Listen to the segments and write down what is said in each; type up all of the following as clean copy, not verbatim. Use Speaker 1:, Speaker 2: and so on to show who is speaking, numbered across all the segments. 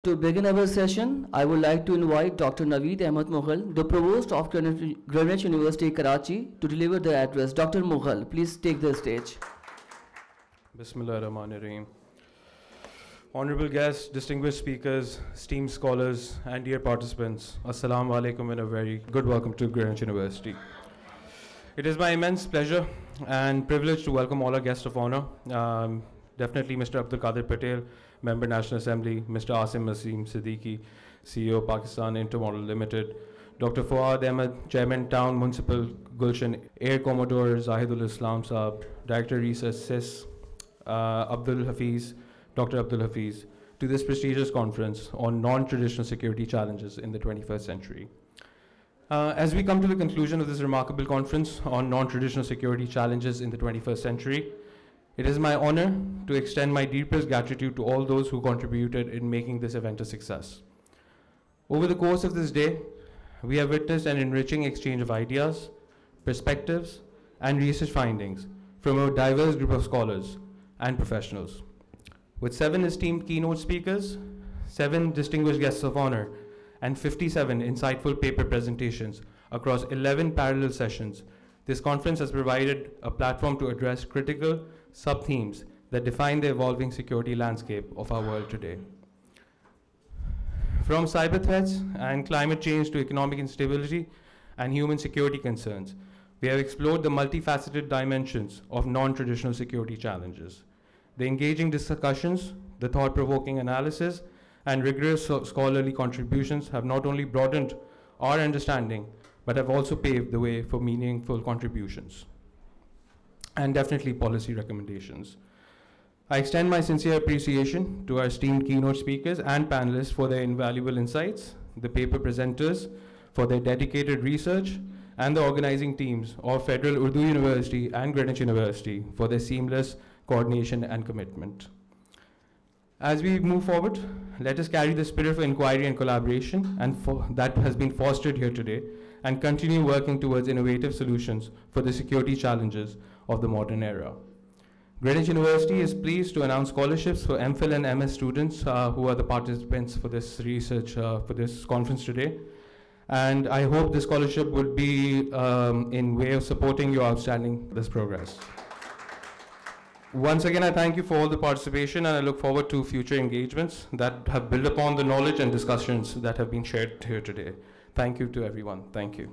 Speaker 1: To begin our session, I would like to invite Dr. Naveed Ahmed Mughal, the Provost of Greenwich University, Karachi, to deliver the address. Dr. Mughal, please take the stage.
Speaker 2: Bismillah ar-Rahman ar-Rahim. Honorable guests, distinguished speakers, esteemed scholars, and dear participants, Assalamu alaikum and a very good welcome to Greenwich University. It is my immense pleasure and privilege to welcome all our guests of honor. Definitely Mr. Abdul Qadir Patel, Member National Assembly, Mr. Asim Azim Siddiqui, CEO Pakistan Intermodal Limited, Dr. Fuad Ahmed, Chairman Town Municipal Gulshan, Air Commodore Zahidul Islam Saab, Director Research CIS, Abdul Hafiz, Dr. Abdul Hafiz, to this prestigious conference on non-traditional security challenges in the 21st century. As we come to the conclusion of this remarkable conference on non-traditional security challenges in the 21st century, it is my honor to extend my deepest gratitude to all those who contributed in making this event a success. Over the course of this day, we have witnessed an enriching exchange of ideas, perspectives, and research findings from a diverse group of scholars and professionals. With 7 esteemed keynote speakers, 7 distinguished guests of honor, and 57 insightful paper presentations across 11 parallel sessions, this conference has provided a platform to address critical sub-themes that define the evolving security landscape of our world today. From cyber threats and climate change to economic instability and human security concerns, we have explored the multifaceted dimensions of non-traditional security challenges. The engaging discussions, the thought-provoking analysis, and rigorous scholarly contributions have not only broadened our understanding, but have also paved the way for meaningful contributions and definitely policy recommendations. I extend my sincere appreciation to our esteemed keynote speakers and panelists for their invaluable insights, the paper presenters for their dedicated research, and the organizing teams of Federal Urdu University and Greenwich University for their seamless coordination and commitment. As we move forward, let us carry the spirit of inquiry and collaboration that has been fostered here today and continue working towards innovative solutions for the security challenges of the modern era. Greenwich University is pleased to announce scholarships for MPhil and MS students who are the participants for this research, for this conference today. And I hope this scholarship will be in way of supporting your outstanding this progress. Once again, I thank you for all the participation, and I look forward to future engagements that have built upon the knowledge and discussions that have been shared here today. Thank you to everyone. Thank you.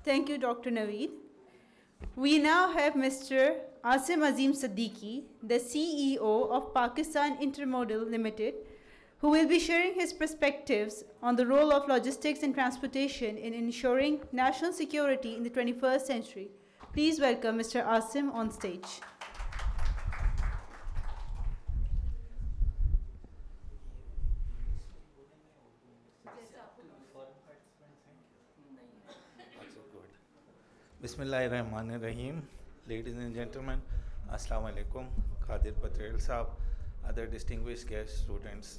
Speaker 3: Thank you, Dr. Naveed. We now have Mr. Asim Azim Siddiqui, the CEO of Pakistan Intermodal Limited, who will be sharing his perspectives on the role of logistics and transportation in ensuring national security in the 21st century. Please welcome Mr. Asim on stage.
Speaker 4: Bismillahirrahmanirrahim. Ladies and gentlemen, Assalamu alaikum. Qadir Patel Saab, other distinguished guests, students.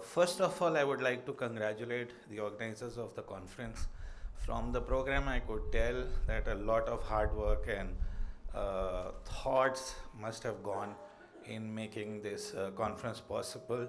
Speaker 4: First of all, I would like to congratulate the organizers of the conference. From the program, I could tell that a lot of hard work and thoughts must have gone in making this conference possible.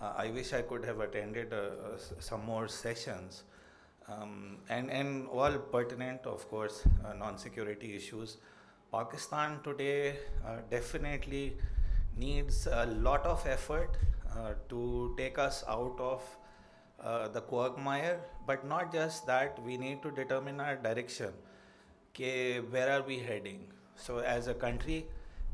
Speaker 4: I wish I could have attended some more sessions, and all pertinent, of course, non-security issues. Pakistan today definitely needs a lot of effort to take us out of the quagmire, but not just that, we need to determine our direction, where are we heading, so as a country.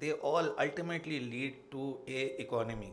Speaker 4: they all ultimately lead to a economy.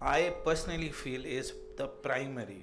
Speaker 4: I personally feel is the primary,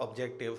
Speaker 4: objective.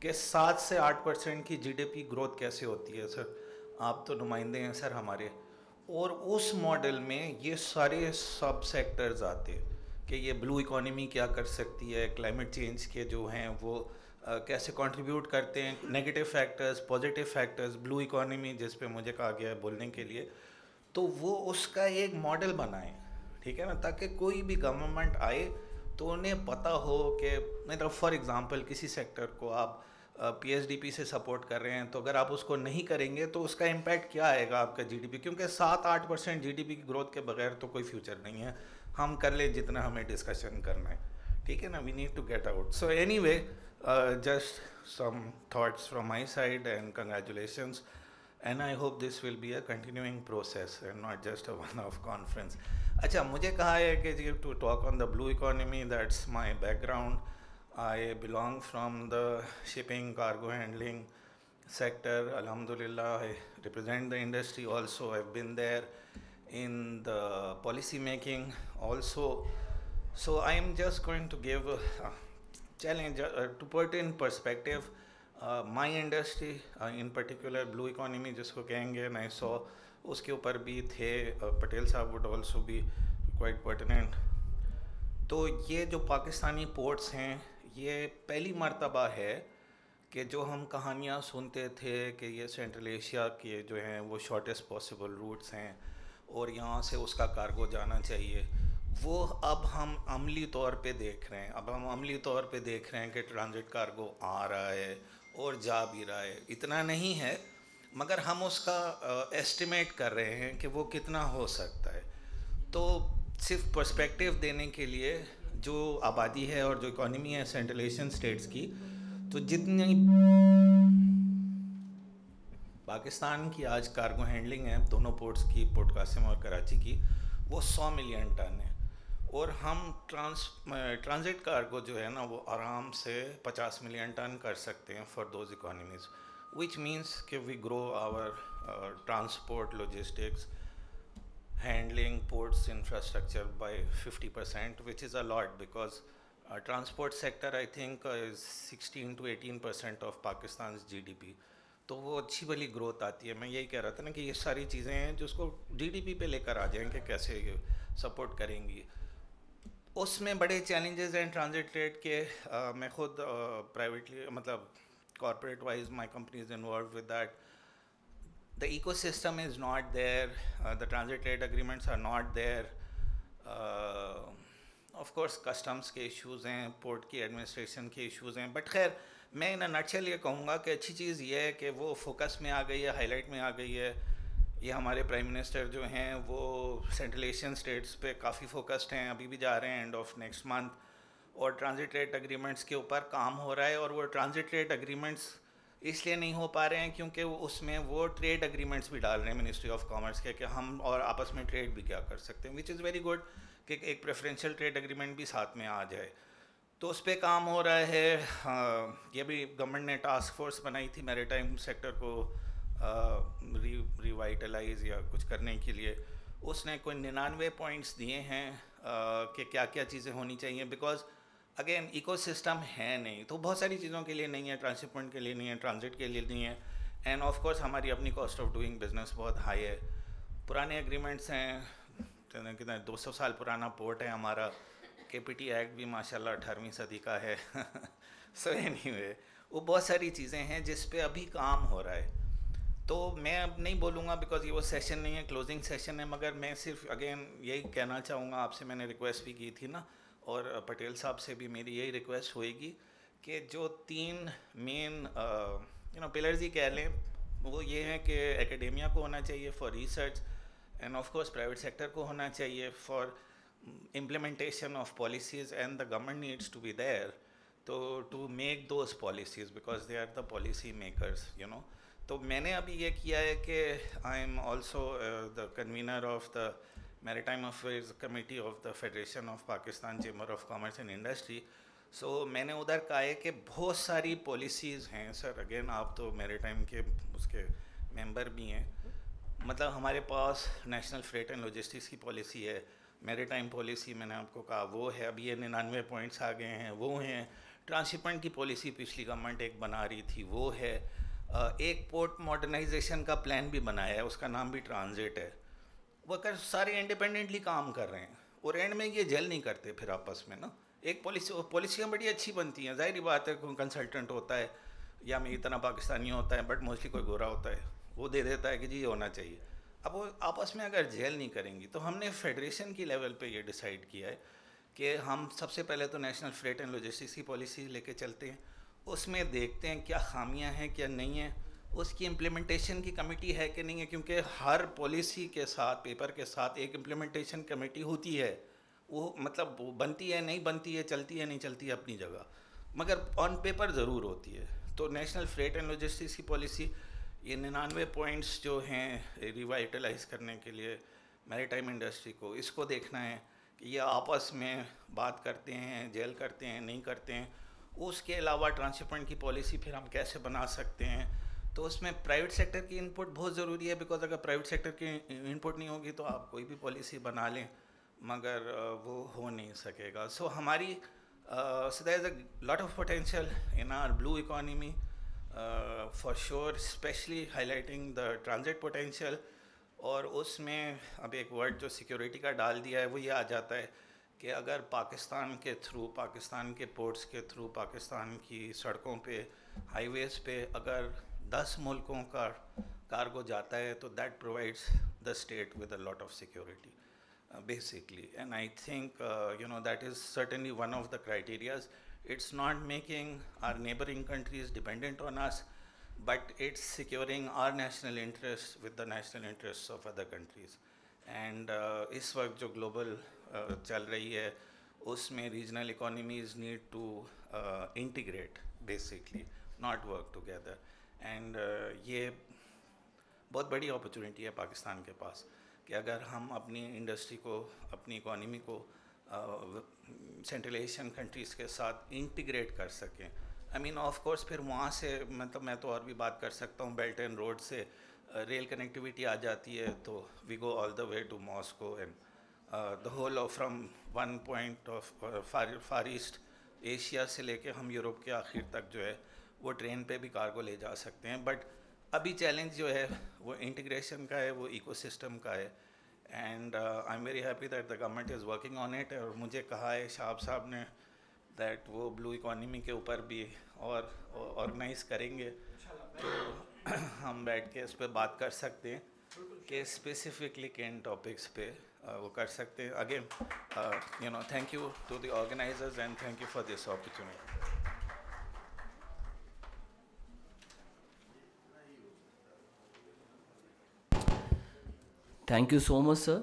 Speaker 4: کہ 7 سے 8% کی G D P growth کیسے ہوتی ہے سر. آپ تو نمائندے ہیں سر ہمارے, اور اس ماڈل میں یہ سارے سب سیکٹرز آتے کہ یہ بلو اکانومی کیا کر سکتی ہے, کلائمیٹ چینج کے جو ہیں وہ کیسے کنٹریبیوٹ کرتے ہیں, نیگیٹو فیکٹرز, پازیٹیو فیکٹرز, بلو اکانومی جس پہ مجھے کہا گیا ہے بولنے کے لیے, تو وہ اس کا ایک ماڈل بنائیں, ٹھیک ہے نا, تاکہ کوئی بھی گورنمنٹ آئے تو انہیں پتہ ہو کہ مطلب فار ایگزامپل کسی سیکٹر کو آپ پی ایس ڈی پی سے سپورٹ کر رہے ہیں, تو اگر آپ اس کو نہیں کریں گے تو اس کا امپیکٹ کیا آئے گا آپ کا جی ڈی پی, کیونکہ 7-8% جی ڈی پی کی گروتھ کے بغیر تو کوئی فیوچر نہیں ہے. ہم کر لیں جتنا ہمیں ڈسکشن کرنا ہے, ٹھیک ہے نا, we need to get out. So anyway, just some thoughts from my side and congratulations, and I hope this will be a continuing process and not just a one of conference. اچھا, مجھے کہا ہے کہ جی to talk on the blue economy, that's my background. I belong from the shipping cargo handling sector. Alhamdulillah, I represent the industry also. I've been there in the policy making also. So I am just going to give a challenge to put in perspective my industry, in particular blue economy جس کو کہیں گے, and I saw اس کے اوپر بھی تھے پٹیل صاحب would also be quite pertinent. تو یہ جو پاکستانی پورٹس ہیں, یہ پہلی مرتبہ ہے کہ جو ہم کہانیاں سنتے تھے کہ یہ سینٹرل ایشیا کے جو ہیں وہ شارٹیسٹ پاسبل روٹس ہیں اور یہاں سے اس کا کارگو جانا چاہیے, وہ اب ہم عملی طور پہ دیکھ رہے ہیں. اب ہم عملی طور پہ دیکھ رہے ہیں کہ ٹرانزٹ کارگو آ رہا ہے اور جا بھی رہا ہے. اتنا نہیں ہے مگر ہم اس کا ایسٹیمیٹ کر رہے ہیں کہ وہ کتنا ہو سکتا ہے. تو صرف پرسپیکٹیو دینے کے لیے, جو آبادی ہے اور جو اکانومی ہے سینٹرل ایشین اسٹیٹس کی, تو جتنی پاکستان کی آج کارگو ہینڈلنگ ہے دونوں پورٹس کی, پورٹ قاسم اور کراچی کی, وہ 100 ملین ٹن ہے, اور ہم ٹرانزٹ کارگو جو ہے نا وہ آرام سے 50 ملین ٹن کر سکتے ہیں for those economies, which means کہ we grow our transport, logistics, handling ports infrastructure by 50%, which is a lot because transport sector I think is 16 to 18% of Pakistan's GDP. تو وہ اچھی بلی گروتھ آتی ہے. میں یہی کہہ رہا تھا نا کہ یہ ساری چیزیں ہیں جو اس کو جی ڈی پی پہ لے کر آ جائیں کہ کیسے سپورٹ کریں گی. اس میں بڑے چیلنجز ہیں ٹرانزٹ ریٹ کے. میں خود پرائیویٹلی مطلب corporate wise my company is involved with that. The ecosystem is not there, the transit trade agreements are not there. Of course customs کے ایشوز ہیں, پورٹ کی ایڈمنسٹریشن کے ایشوز ہیں, بٹ خیر میں ان نٹشل یہ کہوں گا کہ اچھی چیز یہ ہے کہ وہ فوکس میں آ گئی ہے, ہائی لائٹ میں آ گئی ہے. یہ ہمارے پرائم منسٹر جو ہیں وہ سینٹرل ایشین اسٹیٹس پہ کافی فوکسڈ ہیں, ابھی بھی جا رہے ہیں اینڈ آف نیکسٹ منتھ, اور ٹرانزٹ ٹریڈ اگریمنٹس کے اوپر کام ہو رہا ہے. اور وہ ٹرانزٹ ٹریڈ اگریمنٹس اس لیے نہیں ہو پا رہے ہیں کیونکہ اس میں وہ ٹریڈ اگریمنٹس بھی ڈال رہے ہیں منسٹری آف کامرس کے کہ ہم اور آپس میں ٹریڈ بھی کیا کر سکتے ہیں, وچ از ویری گڈ کہ ایک پریفرینشیل ٹریڈ اگریمنٹ بھی ساتھ میں آ جائے. تو اس پہ کام ہو رہا ہے. یہ بھی گورنمنٹ نے ٹاسک فورس بنائی تھی میری ٹائم سیکٹر کو ریوائٹلائز یا کچھ کرنے کے لیے. اس نے کوئی 99 پوائنٹس دیے ہیں کہ کیا کیا چیزیں ہونی چاہیے, بیکاز اگین ایکو سسٹم ہے نہیں, تو بہت ساری چیزوں کے لیے نہیں ہے, ٹرانسپورٹ کے لیے نہیں ہے, ٹرانزٹ کے لیے نہیں ہے, اینڈ آف کورس ہماری اپنی کاسٹ آف ڈوئنگ بزنس بہت ہائی ہے. پرانے اگریمنٹس ہیں, کتنا 200 سال پرانا پورٹ ہے ہمارا, کے پی ٹی ایکٹ بھی ماشاء اللہ 18ویں صدی کا ہے. سو اینی وے وہ بہت ساری چیزیں ہیں جس پہ ابھی کام ہو رہا ہے. تو میں اب نہیں بولوں گا بیکاز یہ وہ سیشن نہیں ہے, کلوزنگ سیشن ہے, مگر میں صرف اگین یہی کہنا چاہوں گا آپ سے, میں نے ریکویسٹ بھی کی تھی نا, اور پٹیل صاحب سے بھی میری یہی ریکویسٹ ہوئے گی کہ جو 3 مین پلرز ہی کہہ لیں, وہ یہ ہیں کہ ایکیڈیمیا کو ہونا چاہیے for research, and of course private sector کو ہونا چاہیے for implementation of policies, and the government needs to be there to make those policies because they are the policy makers, تو میں نے ابھی یہ کیا ہے کہ I am also the convener of the Maritime Affairs Committee of the Federation of Pakistan Chamber of Commerce and Industry. سو میں نے ادھر کہا ہے کہ بہت ساری پالیسیز ہیں سر, اگین آپ تو میری ٹائم کے اس کے ممبر بھی ہیں, مطلب ہمارے پاس نیشنل فریٹ اینڈ لاجسٹکس کی پالیسی ہے, میری ٹائم پالیسی میں نے آپ کو کہا وہ ہے, ابھی یہ 99 پوائنٹس آ گئے ہیں وہ ہیں, ٹرانسشپمنٹ کی پالیسی پچھلی گورنمنٹ ایک بنا رہی تھی وہ ہے, ایک پورٹ ماڈرنائزیشن کا پلان بھی بنایا ہے, اس کا نام بھی ٹرانزٹ ہے. وہ اگر سارے انڈیپینڈنٹلی کام کر رہے ہیں اور اینڈ میں یہ جیل نہیں کرتے پھر آپس میں نا. ایک پالیسیاں بڑی اچھی بنتی ہیں, ظاہری بات ہے کوئی کنسلٹنٹ ہوتا ہے یا میری طرح پاکستانی ہوتا ہے بٹ موسٹلی کوئی گورا ہوتا ہے, وہ دے دیتا ہے کہ جی یہ ہونا چاہیے. اب وہ آپس میں اگر جیل نہیں کریں گی تو ہم نے فیڈریشن کی لیول پہ یہ ڈیسائیڈ کیا ہے کہ ہم سب سے پہلے تو نیشنل فریٹ اینڈ لاجسٹکس کی پالیسی لے کے چلتے ہیں, اس میں دیکھتے ہیں کیا خامیاں ہیں کیا نہیں ہیں, اس کی امپلیمنٹیشن کی کمیٹی ہے کہ نہیں ہے, کیونکہ ہر پالیسی کے ساتھ پیپر کے ساتھ ایک امپلیمنٹیشن کمیٹی ہوتی ہے, وہ مطلب بنتی ہے نہیں بنتی ہے, چلتی ہے نہیں چلتی ہے اپنی جگہ, مگر آن پیپر ضرور ہوتی ہے. تو نیشنل فریٹ اینڈ لاجسٹکس کی پالیسی یہ 99 پوائنٹس جو ہیں ریوائٹلائز کرنے کے لیے میری ٹائم انڈسٹری کو, اس کو دیکھنا ہے کہ یہ آپس میں بات کرتے ہیں, جیل کرتے ہیں نہیں کرتے ہیں. اس کے علاوہ ٹرانسشپمنٹ کی پالیسی پھر ہم کیسے بنا سکتے ہیں, تو اس میں پرائیویٹ سیکٹر کی انپٹ بہت ضروری ہے, بیکاز اگر پرائیویٹ سیکٹر کی انپٹ نہیں ہوگی تو آپ کوئی بھی پالیسی بنا لیں مگر وہ ہو نہیں سکے گا. سو ہماری so there is a lot of potential in our blue economy for sure, especially highlighting the transit potential. اور اس میں اب ایک ورڈ جو سیکیورٹی کا ڈال دیا ہے وہ یہ آ جاتا ہے کہ اگر پاکستان کے تھرو, پاکستان کے پورٹس کے تھرو, پاکستان کی سڑکوں پہ, ہائی ویز پہ اگر 10 ملکوں کا کارگو جاتا ہے تو that provides the state with a lot of security basically. And I think that is certainly one of the criterias. It's not making our neighboring countries dependent on us, but it's securing our national interests with the national interests of other countries. And اس وقت جو global چل رہی ہے اس میں regional economies need to integrate basically, not work together. And یہ بہت بڑی اپرچونیٹی ہے پاکستان کے پاس کہ اگر ہم اپنی انڈسٹری کو, اپنی اکانومی کو سینٹرل ایشین کنٹریز کے ساتھ انٹیگریٹ کر سکیں. آئی مین آف کورس پھر وہاں سے مطلب میں تو اور بھی بات کر سکتا ہوں, بیلٹ اینڈ روڈ سے ریل کنیکٹیویٹی آ جاتی ہے تو we go all the way to Moscow and the whole of from one point of Far East Asia سے لے کے ہم یورپ کے آخر تک جو ہے وہ ٹرین پہ بھی کارگو لے جا سکتے ہیں. بٹ ابھی چیلنج جو ہے وہ انٹیگریشن کا ہے, وہ ایکو سسٹم کا ہے. And I am very happy that the government is working on it. اور مجھے کہا ہے شہاب صاحب نے دیٹ وہ بلو اکانومی کے اوپر بھی اور آرگنائز کریں گے, تو ہم بیٹھ کے اس پہ بات کر سکتے ہیں کہ اسپیسیفکلی کن ٹاپکس پہ وہ کر سکتے ہیں. Again thank you to the organizers and thank you for this opportunity.
Speaker 1: Thank you so much, sir.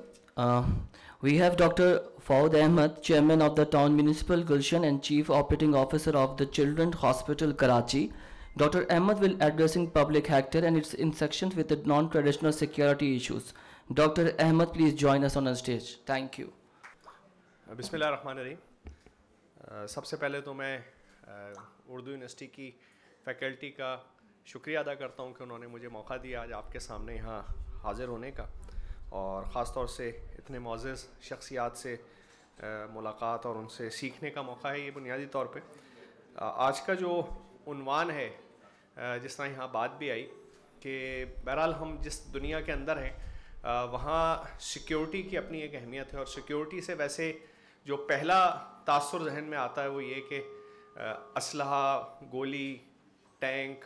Speaker 1: We have Dr. Fawad Ahmed, Chairman of the Town Municipal Gulshan and Chief Operating Officer of the Children's Hospital Karachi. Dr. Ahmed will addressing public sector and its intersections with the non-traditional security issues. Dr. Ahmed, please join us on the stage. Thank you.
Speaker 5: بسم اللہ الرحمن الرحیم. سب سے پہلے تو میں Urdu university کی faculty کا شکریہ ادا کرتا ہوں کہ انہوں نے مجھے موقع دیا آج آپ کے سامنے یہاں حاضر ہونے کا, اور خاص طور سے اتنے معزز شخصیات سے ملاقات اور ان سے سیکھنے کا موقع ہے. یہ بنیادی طور پہ آج کا جو عنوان ہے, جس طرح یہاں بات بھی آئی کہ بہرحال ہم جس دنیا کے اندر ہیں وہاں سیکیورٹی کی اپنی ایک اہمیت ہے, اور سیکیورٹی سے ویسے جو پہلا تاثر ذہن میں آتا ہے وہ یہ کہ اسلحہ, گولی, ٹینک,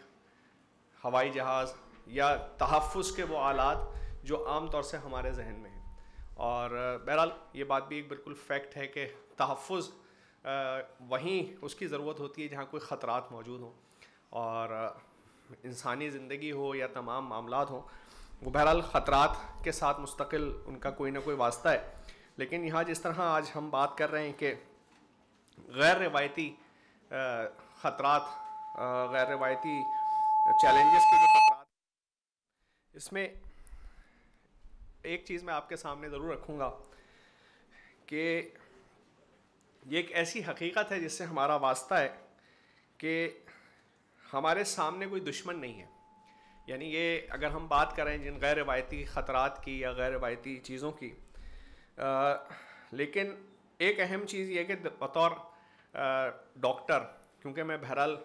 Speaker 5: ہوائی جہاز یا تحفظ کے وہ آلات جو عام طور سے ہمارے ذہن میں ہیں. اور بہرحال یہ بات بھی ایک بالکل فیکٹ ہے کہ تحفظ وہیں اس کی ضرورت ہوتی ہے جہاں کوئی خطرات موجود ہوں, اور انسانی زندگی ہو یا تمام معاملات ہوں وہ بہرحال خطرات کے ساتھ مستقل ان کا کوئی نہ کوئی واسطہ ہے. لیکن یہاں جس طرح آج ہم بات کر رہے ہیں کہ غیر روایتی خطرات, غیر روایتی چیلنجز کے جو خطرات, اس میں ایک چیز میں آپ کے سامنے ضرور رکھوں گا کہ یہ ایک ایسی حقیقت ہے جس سے ہمارا واسطہ ہے کہ ہمارے سامنے کوئی دشمن نہیں ہے. یعنی یہ اگر ہم بات کریں جن غیر روایتی خطرات کی یا غیر روایتی چیزوں کی, لیکن ایک اہم چیز یہ کہ بطور ڈاکٹر کیونکہ میں بہرحال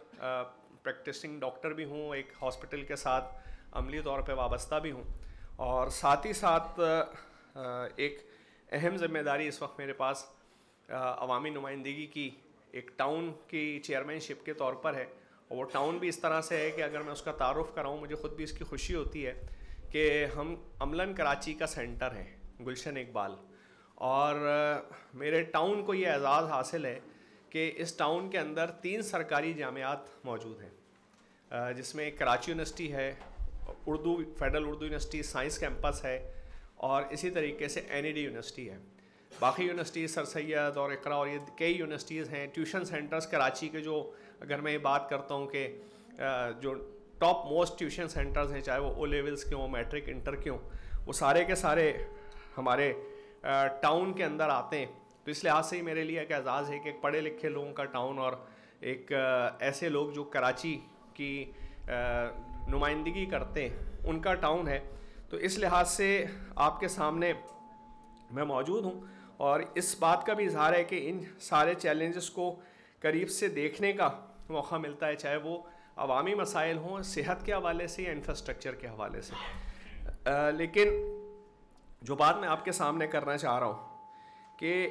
Speaker 5: پریکٹسنگ ڈاکٹر بھی ہوں, ایک ہاسپٹل کے ساتھ عملی طور پہ وابستہ بھی ہوں, اور ساتھ ہی ساتھ ایک اہم ذمہ داری اس وقت میرے پاس عوامی نمائندگی کی ایک ٹاؤن کی چیئرمین شپ کے طور پر ہے. اور وہ ٹاؤن بھی اس طرح سے ہے کہ اگر میں اس کا تعارف کراؤں مجھے خود بھی اس کی خوشی ہوتی ہے کہ ہم عملاً کراچی کا سینٹر ہیں, گلشن اقبال, اور میرے ٹاؤن کو یہ اعزاز حاصل ہے کہ اس ٹاؤن کے اندر 3 سرکاری جامعات موجود ہیں, جس میں ایک کراچی یونیورسٹی ہے, federal Urdu university, science campus ہے, اور اسی طریقے سے NED یونیورسٹی ہے. باقی یونیورسٹیز سر سید اور اقرا اور یہ کئی یونیورسٹیز ہیں. ٹیوشن سینٹرز کراچی کے جو اگر میں یہ بات کرتا ہوں کہ جو ٹاپ موسٹ ٹیوشن سینٹرز ہیں, چاہے وہ او لیولس کے ہوں, میٹرک, انٹر کے ہوں, وہ سارے کے سارے ہمارے ٹاؤن کے اندر آتے ہیں. تو اس لحاظ سے ہی میرے لیے ایک اعزاز ہے کہ ایک پڑھے لکھے لوگوں کا ٹاؤن اور ایک ایسے لوگ جو کراچی کی نمائندگی کرتے ہیں ان کا ٹاؤن ہے. تو اس لحاظ سے آپ کے سامنے میں موجود ہوں, اور اس بات کا بھی اظہار ہے کہ ان سارے چیلنجز کو قریب سے دیکھنے کا موقع ملتا ہے, چاہے وہ عوامی مسائل ہوں صحت کے حوالے سے یا انفراسٹرکچر کے حوالے سے. لیکن جو بات میں آپ کے سامنے کرنا چاہ رہا ہوں کہ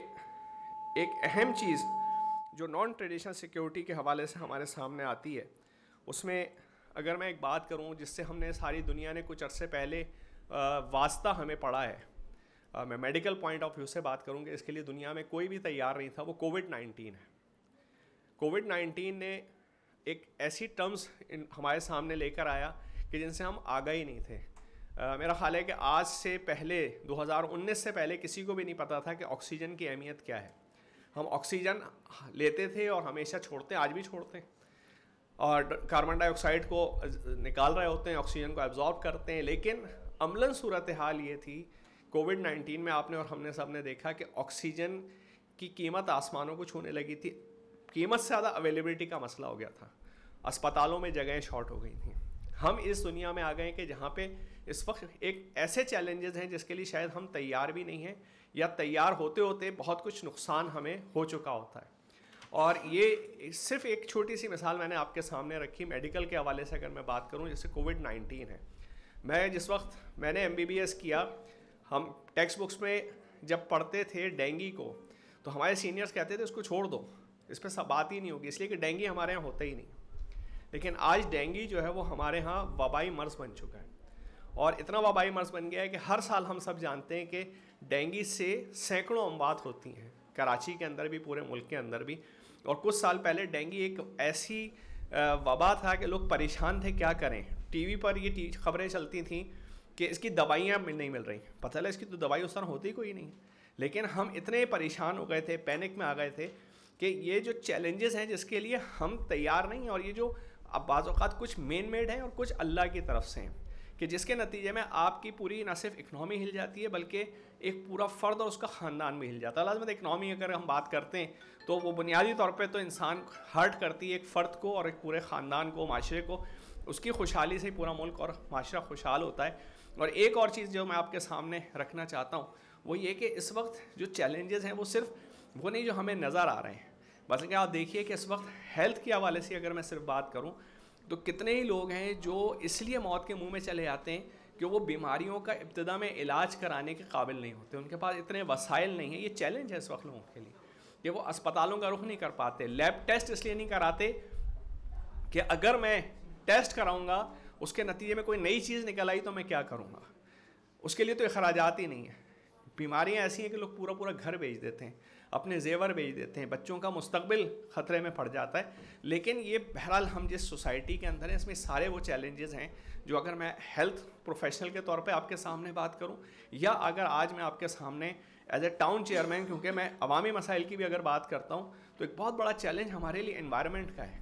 Speaker 5: ایک اہم چیز جو نان ٹریڈیشنل سیکیورٹی کے حوالے سے ہمارے سامنے آتی ہے, اس میں اگر میں ایک بات کروں جس سے ہم نے ساری دنیا نے کچھ عرصے پہلے واسطہ ہمیں پڑھا ہے, میں میڈیکل پوائنٹ آف ویو سے بات کروں کہ اس کے لیے دنیا میں کوئی بھی تیار نہیں تھا, وہ کووڈ-19 ہے. کووڈ-19 نے ایک ایسی ٹرمز ہمارے سامنے لے کر آیا کہ جن سے ہم آگاہ ہی نہیں تھے. میرا خیال ہے کہ آج سے پہلے 2019 سے پہلے کسی کو بھی نہیں پتا تھا کہ آکسیجن کی اہمیت کیا ہے. ہم آکسیجن لیتے تھے اور ہمیشہ چھوڑتے ہیں, آج بھی چھوڑتے ہیں, اور کاربن ڈائی آکسائڈ کو نکال رہے ہوتے ہیں, آکسیجن کو ایبزارب کرتے ہیں. لیکن عملاً صورتحال یہ تھی کووڈ-19 میں, آپ نے اور ہم نے سب نے دیکھا کہ آکسیجن کی قیمت آسمانوں کو چھونے لگی تھی. قیمت سے زیادہ اویلیبلٹی کا مسئلہ ہو گیا تھا, اسپتالوں میں جگہیں شارٹ ہو گئی تھیں. ہم اس دنیا میں آ گئے کہ جہاں پہ اس وقت ایک ایسے چیلنجز ہیں جس کے لیے شاید ہم تیار بھی نہیں ہیں, یا تیار ہوتے ہوتے بہت کچھ نقصان ہمیں ہو چکا ہوتا ہے. اور یہ صرف ایک چھوٹی سی مثال میں نے آپ کے سامنے رکھی میڈیکل کے حوالے سے. اگر میں بات کروں جیسے کووڈ-19 ہے, میں جس وقت میں نے MBBS کیا, ہم ٹیکسٹ بکس میں جب پڑھتے تھے ڈینگی کو تو ہمارے سینئرز کہتے تھے اس کو چھوڑ دو, اس پہ سب بات ہی نہیں ہوگی, اس لیے کہ ڈینگی ہمارے یہاں ہوتا ہی نہیں. لیکن آج ڈینگی جو ہے وہ ہمارے ہاں وبائی مرض بن چکا ہے, اور اتنا وبائی مرض بن گیا ہے کہ ہر سال ہم سب جانتے ہیں کہ ڈینگی سے سینکڑوں اموات ہوتی ہیں, کراچی کے اندر بھی, پورے ملک کے اندر بھی. اور کچھ سال پہلے ڈینگی ایک ایسی وبا تھا کہ لوگ پریشان تھے کیا کریں. ٹی وی پر یہ خبریں چلتی تھیں کہ اس کی دوائیاں نہیں مل رہی. پتہ چلا اس کی تو دوائی اس طرح ہوتی کوئی نہیں. لیکن ہم اتنے پریشان ہو گئے تھے, پینک میں آ گئے تھے کہ یہ جو چیلنجز ہیں جس کے لیے ہم تیار نہیں, اور یہ جو اب بعض اوقات کچھ مین میڈ ہیں اور کچھ اللہ کی طرف سے ہیں, کہ جس کے نتیجے میں آپ کی پوری نہ صرف اکنامی ہل جاتی ہے بلکہ ایک پورا فرد اور اس کا خاندان بھی ہل جاتا ہے. لازمت اکنامی اگر ہم بات کرتے ہیں تو وہ بنیادی طور پہ تو انسان ہرٹ کرتی ہے ایک فرد کو اور ایک پورے خاندان کو, معاشرے کو. اس کی خوشحالی سے پورا ملک اور معاشرہ خوشحال ہوتا ہے. اور ایک اور چیز جو میں آپ کے سامنے رکھنا چاہتا ہوں وہ یہ کہ اس وقت جو چیلنجز ہیں وہ صرف وہ نہیں جو ہمیں نظر آ رہے ہیں, بلکہ آپ دیکھیے کہ اس وقت ہیلتھ کے حوالے سے اگر میں صرف بات کروں تو کتنے ہی لوگ ہیں جو اس لیے موت کے منہ میں چلے جاتے ہیں کہ وہ بیماریوں کا ابتدا میں علاج کرانے کے قابل نہیں ہوتے, ان کے پاس اتنے وسائل نہیں ہیں. یہ چیلنج ہے اس وقت لوگوں کے لیے کہ وہ اسپتالوں کا رخ نہیں کر پاتے, لیب ٹیسٹ اس لیے نہیں کراتے کہ اگر میں ٹیسٹ کراؤں گا اس کے نتیجے میں کوئی نئی چیز نکل آئی تو میں کیا کروں گا, اس کے لیے تو اخراجات ہی نہیں ہیں. بیماریاں ایسی ہیں کہ لوگ پورا پورا گھر بیچ دیتے ہیں, اپنے زیور بیچ دیتے ہیں, بچوں کا مستقبل خطرے میں پڑ جاتا ہے. لیکن یہ بہرحال ہم جس سوسائٹی کے اندر ہیں اس میں سارے وہ چیلنجز ہیں جو اگر میں ہیلتھ پروفیشنل کے طور پہ آپ کے سامنے بات کروں, یا اگر آج میں آپ کے سامنے ایز اے ٹاؤن چیئرمین, کیونکہ میں عوامی مسائل کی بھی اگر بات کرتا ہوں تو ایک بہت بڑا چیلنج ہمارے لیے انوائرمنٹ کا ہے.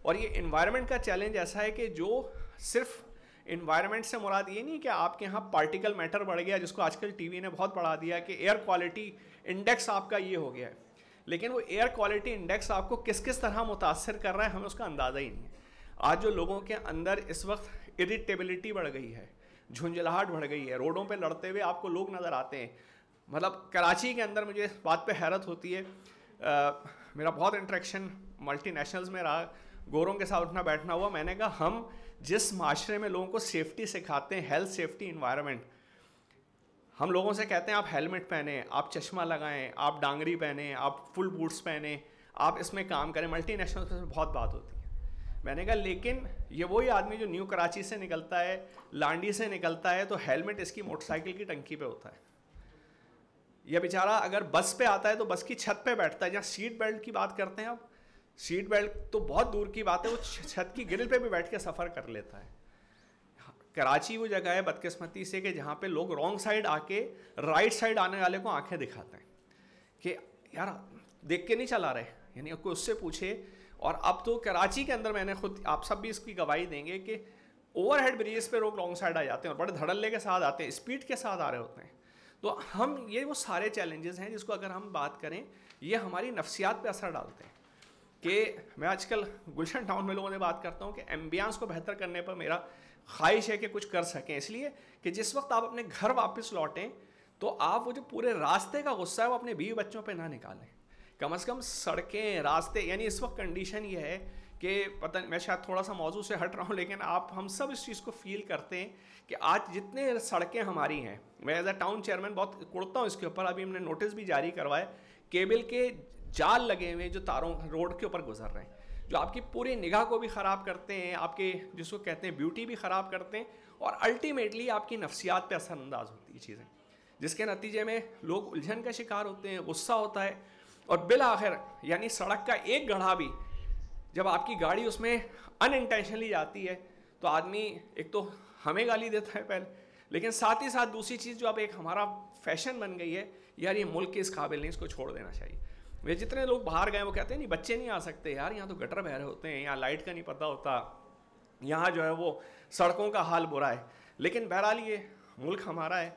Speaker 5: اور یہ انوائرمنٹ کا چیلنج ایسا ہے کہ جو صرف انوائرمنٹ سے مراد یہ نہیں کہ آپ کے یہاں پارٹیکل میٹر بڑھ گیا, جس کو آج کل ٹی وی نے بہت بڑھا دیا کہ ایئر کوالٹی انڈیکس آپ کا یہ ہو گیا ہے, لیکن وہ ایئر کوالٹی انڈیکس آپ کو کس کس طرح متاثر کر رہا ہے ہمیں اس کا اندازہ ہی نہیں ہے. آج جو لوگوں کے اندر اس وقت اریٹیبلٹی بڑھ گئی ہے, جھنجھلاہٹ بڑھ گئی ہے, روڈوں پہ لڑتے ہوئے آپ کو لوگ نظر آتے ہیں. مطلب کراچی کے اندر مجھے اس بات پہ حیرت ہوتی ہے, میرا بہت انٹریکشن ملٹی نیشنلز میں رہا, گوروں کے ساتھ اٹھنا بیٹھنا ہوا. میں نے کہا ہم جس معاشرے میں لوگوں کو سیفٹی سکھاتے ہیں, ہیلتھ سیفٹی انوائرمنٹ, ہم لوگوں سے کہتے ہیں آپ ہیلمٹ پہنیں, آپ چشمہ لگائیں, آپ ڈانگری پہنیں, آپ فل بوٹس پہنیں, آپ اس میں کام کریں. ملٹی نیشنل پہ بہت بات ہوتی ہے. میں نے کہا لیکن یہ وہی آدمی جو نیو کراچی سے نکلتا ہے, لانڈی سے نکلتا ہے, تو ہیلمٹ اس کی موٹر سائیکل کی ٹنکی پہ ہوتا ہے. یہ بیچارہ اگر بس پہ آتا ہے تو بس کی چھت پہ بیٹھتا ہے. جہاں سیٹ بیلٹ کی بات کرتے ہیں آپ, سیٹ بیلٹ تو بہت دور کی بات ہے, وہ چھت کی گرل پہ بھی بیٹھ کے سفر کر لیتا ہے. کراچی وہ جگہ ہے بدقسمتی سے کہ جہاں پہ لوگ رانگ سائڈ آ کے رائٹ سائڈ آنے والے کو آنکھیں دکھاتے ہیں کہ یار دیکھ کے نہیں چلا رہے, یعنی کوئی اس سے پوچھے. اور اب تو کراچی کے اندر میں نے خود, آپ سب بھی اس کی گواہی دیں گے کہ اوور ہیڈ بریجز پہ لوگ رانگ سائڈ آ جاتے ہیں اور بڑے دھڑلے کے ساتھ آتے ہیں, اسپیڈ کے ساتھ آ رہے ہوتے ہیں. تو ہم یہ وہ سارے چیلنجز ہیں جس کو اگر ہم بات کریں یہ ہماری نفسیات پہ اثر ڈالتے ہیں. کہ میں آج کل گلشن ٹاؤن میں لوگوں سے بات کرتا ہوں کہ ایمبیانس کو بہتر کرنے پر میرا خواہش ہے کہ کچھ کر سکیں, اس لیے کہ جس وقت آپ اپنے گھر واپس لوٹیں تو آپ وہ جو پورے راستے کا غصہ ہے وہ اپنے بیوی بچوں پہ نہ نکالیں. کم از کم سڑکیں, راستے, یعنی اس وقت کنڈیشن یہ ہے کہ پتہ نہیں, میں شاید تھوڑا سا موضوع سے ہٹ رہا ہوں لیکن ہم سب اس چیز کو فیل کرتے ہیں کہ آج جتنے سڑکیں ہماری ہیں, میں ایز اے ٹاؤن چیئرمین بہت کڑتا ہوں اس کے اوپر. ابھی ہم نے نوٹس بھی جاری کروائے, کیبل کے جال لگے ہوئے جو تاروں روڈ کے اوپر گزر رہے ہیں, جو آپ کی پوری نگاہ کو بھی خراب کرتے ہیں, آپ کے جس کو کہتے ہیں بیوٹی بھی خراب کرتے ہیں, اور الٹیمیٹلی آپ کی نفسیات پہ اثر انداز ہوتی ہیں چیزیں, جس کے نتیجے میں لوگ الجھن کا شکار ہوتے ہیں, غصہ ہوتا ہے. اور بالآخر یعنی سڑک کا ایک گڑھا بھی جب آپ کی گاڑی اس میں ان انٹینشنلی جاتی ہے تو آدمی ایک تو ہمیں گالی دیتا ہے پہلے, لیکن ساتھ ہی ساتھ دوسری چیز جو اب ایک ہمارا فیشن بن گئی ہے, یار یہ ملک کے اس قابل نہیں, اس کو چھوڑ دینا چاہیے. وہ جتنے لوگ باہر گئے وہ کہتے ہیں نہیں بچے نہیں آ سکتے یار, یہاں تو گٹر بہ رہے ہوتے ہیں, یہاں لائٹ کا نہیں پتہ ہوتا, یہاں جو ہے وہ سڑکوں کا حال برا ہے. لیکن بہرحال یہ ملک ہمارا ہے.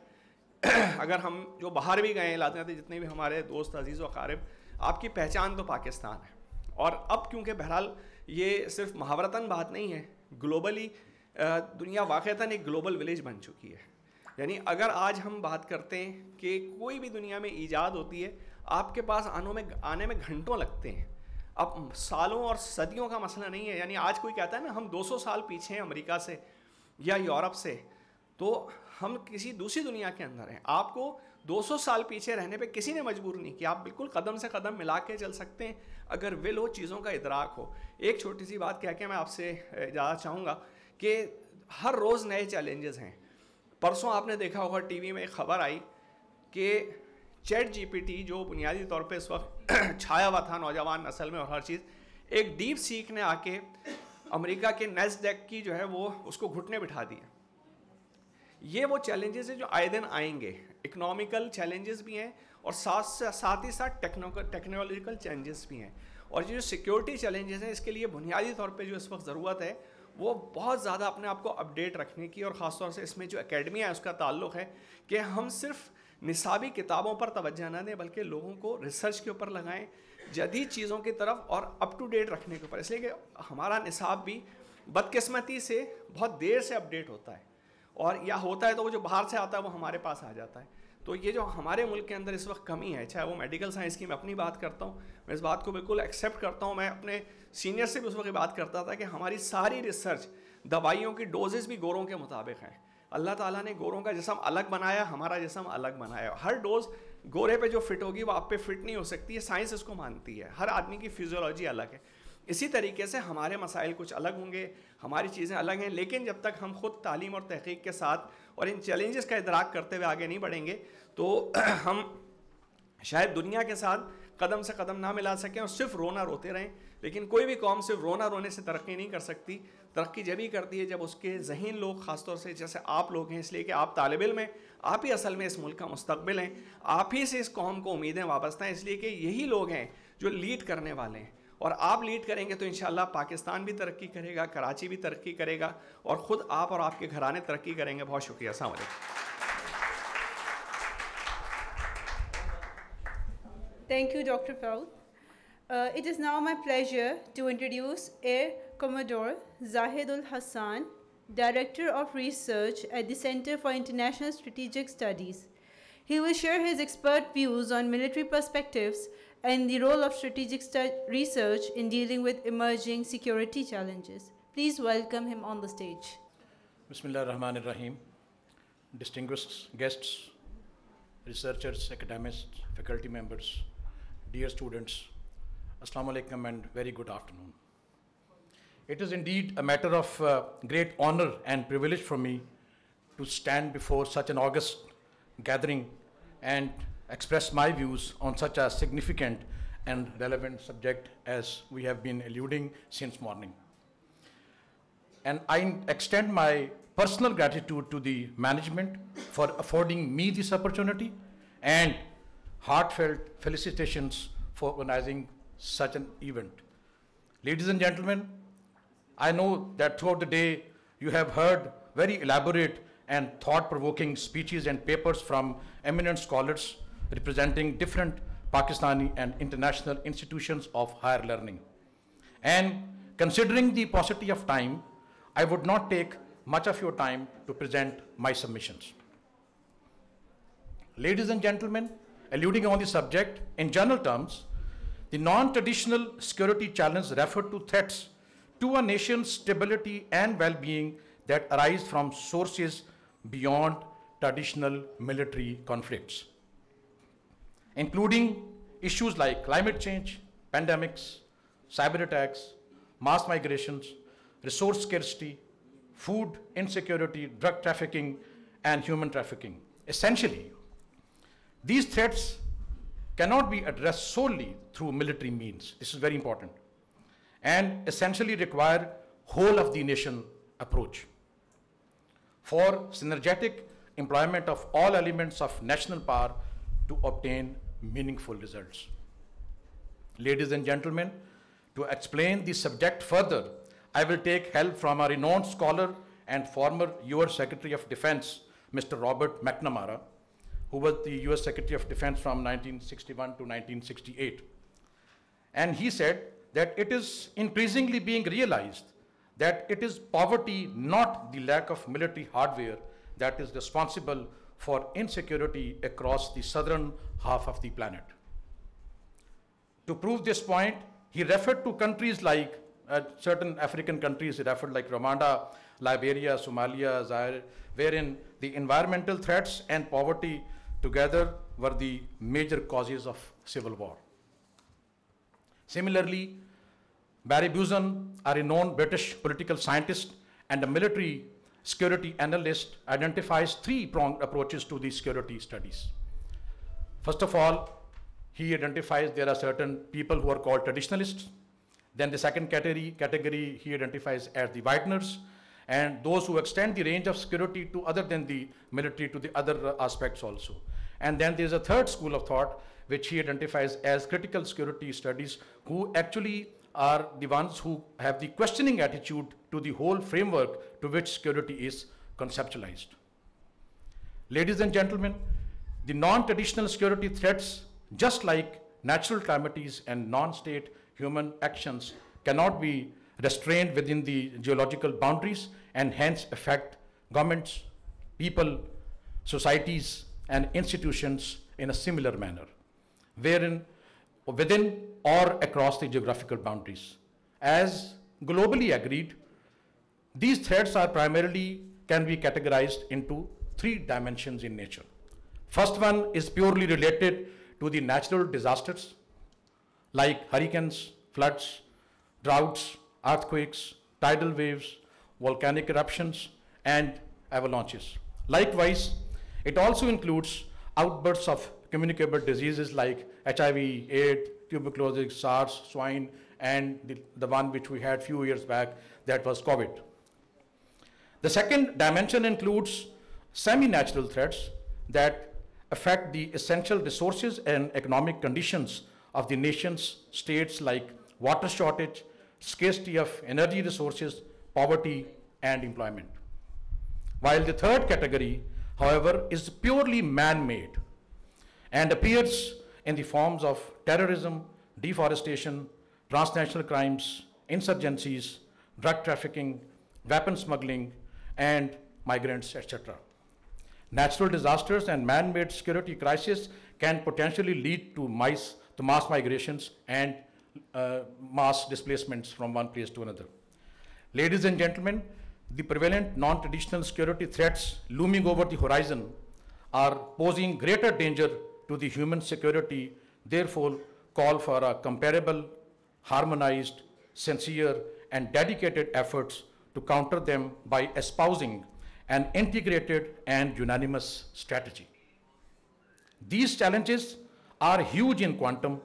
Speaker 5: اگر ہم جو باہر بھی گئے لاتے ہیں, جتنے بھی ہمارے دوست عزیز و اقارب, آپ کی پہچان تو پاکستان ہے. اور اب کیونکہ بہرحال یہ صرف محاورتاً بات نہیں ہے, گلوبلی دنیا واقعتاً ایک گلوبل ولیج بن چکی ہے. یعنی اگر آج ہم بات کرتے ہیں کہ کوئی بھی دنیا میں ایجاد ہوتی ہے, آپ کے پاس آنے میں گھنٹوں لگتے ہیں, اب سالوں اور صدیوں کا مسئلہ نہیں ہے. یعنی آج کوئی کہتا ہے نا ہم 200 سال پیچھے ہیں امریکہ سے یا یورپ سے, تو ہم کسی دوسری دنیا کے اندر ہیں. آپ کو 200 سال پیچھے رہنے پہ کسی نے مجبور نہیں کیا, آپ بالکل قدم سے قدم ملا کے چل سکتے ہیں اگر ول ہو, چیزوں کا ادراک ہو. ایک چھوٹی سی بات کہہ کے میں آپ سے اجازت چاہوں گا کہ ہر روز نئے چیلنجز ہیں. پرسوں آپ نے دیکھا ہوگا ٹی وی میں ایک خبر آئی کہ چیٹ جی پی ٹی جو بنیادی طور پہ اس وقت چھایا ہوا تھا نوجوان نسل میں اور ہر چیز, ایک ڈیپ سیک نے آ کے امریکہ کے نیسڈیک کی جو ہے وہ اس کو گھٹنے بٹھا دیا. یہ وہ چیلنجز ہیں جو آئے دن آئیں گے, اکنامیکل چیلنجز بھی ہیں اور ساتھ ہی ساتھ ٹیکنالوجیکل چیلنجز بھی ہیں. اور یہ جو سیکیورٹی چیلنجز ہیں اس کے لیے بنیادی طور پہ جو اس وقت ضرورت ہے وہ بہت زیادہ اپنے آپ کو اپڈیٹ رکھنے کی, اور خاص طور سے اس میں جو اکیڈمی ہے اس کا تعلق ہے کہ ہم صرف نصابی کتابوں پر توجہ نہ دیں بلکہ لوگوں کو ریسرچ کے اوپر لگائیں, جدید چیزوں کی طرف اور اپ ٹو ڈیٹ رکھنے کے اوپر. اس لیے کہ ہمارا نصاب بھی بدقسمتی سے بہت دیر سے اپڈیٹ ہوتا ہے, اور یا ہوتا ہے تو وہ جو باہر سے آتا ہے وہ ہمارے پاس آ جاتا ہے. تو یہ جو ہمارے ملک کے اندر اس وقت کمی ہے, چاہے وہ میڈیکل سائنس کی میں اپنی بات کرتا ہوں, میں اس بات کو بالکل ایکسیپٹ کرتا ہوں. میں اپنے سینئر سے بھی اس وقت بات کرتا تھا کہ ہماری ساری ریسرچ دوائیوں کی ڈوزز بھی گوروں کے مطابق ہیں. اللہ تعالیٰ نے گوروں کا جسم الگ بنایا, ہمارا جسم الگ بنایا. ہر ڈوز گورے پہ جو فٹ ہوگی وہ آپ پہ فٹ نہیں ہو سکتی ہے, سائنس اس کو مانتی ہے. ہر آدمی کی فیزیولوجی الگ ہے. اسی طریقے سے ہمارے مسائل کچھ الگ ہوں گے, ہماری چیزیں الگ ہیں, لیکن جب تک ہم خود تعلیم اور تحقیق کے ساتھ اور ان چیلنجز کا ادراک کرتے ہوئے آگے نہیں بڑھیں گے تو ہم شاید دنیا کے ساتھ قدم سے قدم نہ ملا سکیں اور صرف رونا روتے رہیں. لیکن کوئی بھی قوم صرف رونا رونے سے ترقی نہیں کر سکتی. ترقی جب ہی کرتی ہے جب اس کے ذہین لوگ, خاص طور سے جیسے آپ لوگ ہیں, اس لیے کہ آپ طالب علم ہیں, آپ ہی اصل میں اس ملک کا مستقبل ہیں, آپ ہی سے اس قوم کو امیدیں وابستہ ہیں, اس لیے کہ یہی لوگ ہیں جو لیڈ کرنے والے ہیں. اور آپ لیڈ کریں گے تو انشاءاللہ پاکستان بھی ترقی کرے گا, کراچی بھی ترقی کرے گا, اور خود آپ اور آپ کے گھرانے ترقی کریں گے. بہت شکریہ. السلام علیکم.
Speaker 3: Thank you, Dr. Fowd. It is now my pleasure to introduce Air Commodore Zahidul Hassan, Director of Research at the Center for International Strategic Studies. He will share his expert views on military perspectives and the role of strategic research in dealing with emerging security challenges. Please welcome him on the stage.
Speaker 6: Bismillah ar-Rahman ar-Rahim. Distinguished guests, researchers, academics, faculty members, dear students, Assalamu alaikum and very good afternoon. It is indeed a matter of great honor and privilege for me to stand before such an august gathering and express my views on such a significant and relevant subject as we have been alluding since morning. And I extend my personal gratitude to the management for affording me this opportunity and heartfelt felicitations for organizing such an event. Ladies and gentlemen, I know that throughout the day you have heard very elaborate and thought-provoking speeches and papers from eminent scholars representing different Pakistani and international institutions of higher learning. And considering the paucity of time, I would not take much of your time to present my submissions. Ladies and gentlemen, alluding on the subject, in general terms, the non-traditional security challenge referred to threats to a nation's stability and well-being that arise from sources beyond traditional military conflicts, including issues like climate change, pandemics, cyber attacks, mass migrations, resource scarcity, food insecurity, drug trafficking, and human trafficking. Essentially, these threats cannot be addressed solely through military means. This is very important, and essentially require whole of the nation approach for synergetic employment of all elements of national power to obtain meaningful results. Ladies and gentlemen, to explain the subject further, I will take help from a renowned scholar and former US Secretary of Defense, Mr. Robert McNamara, who was the US Secretary of Defense from 1961 to 1968. And he said that it is increasingly being realized that it is poverty, not the lack of military hardware, that is responsible for insecurity across the southern half of the planet. To prove this point, he referred to countries like certain African countries, he referred like Rwanda, Liberia, Somalia, Zaire, wherein the environmental threats and poverty together were the major causes of civil war. Similarly, Barry Buzan, a renowned British political scientist and a military security analyst, identifies three-pronged approaches to the security studies. First of all, he identifies there are certain people who are called traditionalists. Then the second category he identifies as the Wideners, and those who extend the range of security to other than the military to the other aspects also. And then there's a third school of thought which he identifies as critical security studies, who actually are the ones who have the questioning attitude to the whole framework to which security is conceptualized. Ladies and gentlemen, the non-traditional security threats, just like natural calamities and non-state human actions, cannot be restrained within the geological boundaries and hence affect governments, people, societies, and institutions in a similar manner, wherein within or across the geographical boundaries. As globally agreed, these threats are primarily can be categorized into three dimensions in nature. First one is purely related to the natural disasters like hurricanes, floods, droughts, earthquakes, tidal waves, volcanic eruptions, and avalanches. Likewise, it also includes outbursts of communicable diseases like HIV, AIDS, tuberculosis, SARS, swine, and the one which we had few years back, that was COVID. The second dimension includes semi-natural threats that affect the essential resources and economic conditions of the nation's states like water shortage, scarcity of energy resources, poverty, and employment. While the third category, however, is purely man-made and appears in the forms of terrorism, deforestation, transnational crimes, insurgencies, drug trafficking, weapon smuggling, and migrants, etc. Natural disasters and man-made security crises can potentially lead to mass to mass migrations and mass displacements from one place to another. Ladies and gentlemen, the prevalent non-traditional security threats looming over the horizon are posing greater danger to the human security, therefore call for a comparable, harmonized, sincere, and dedicated efforts to counter them by espousing an integrated and unanimous strategy. These challenges are huge in quantum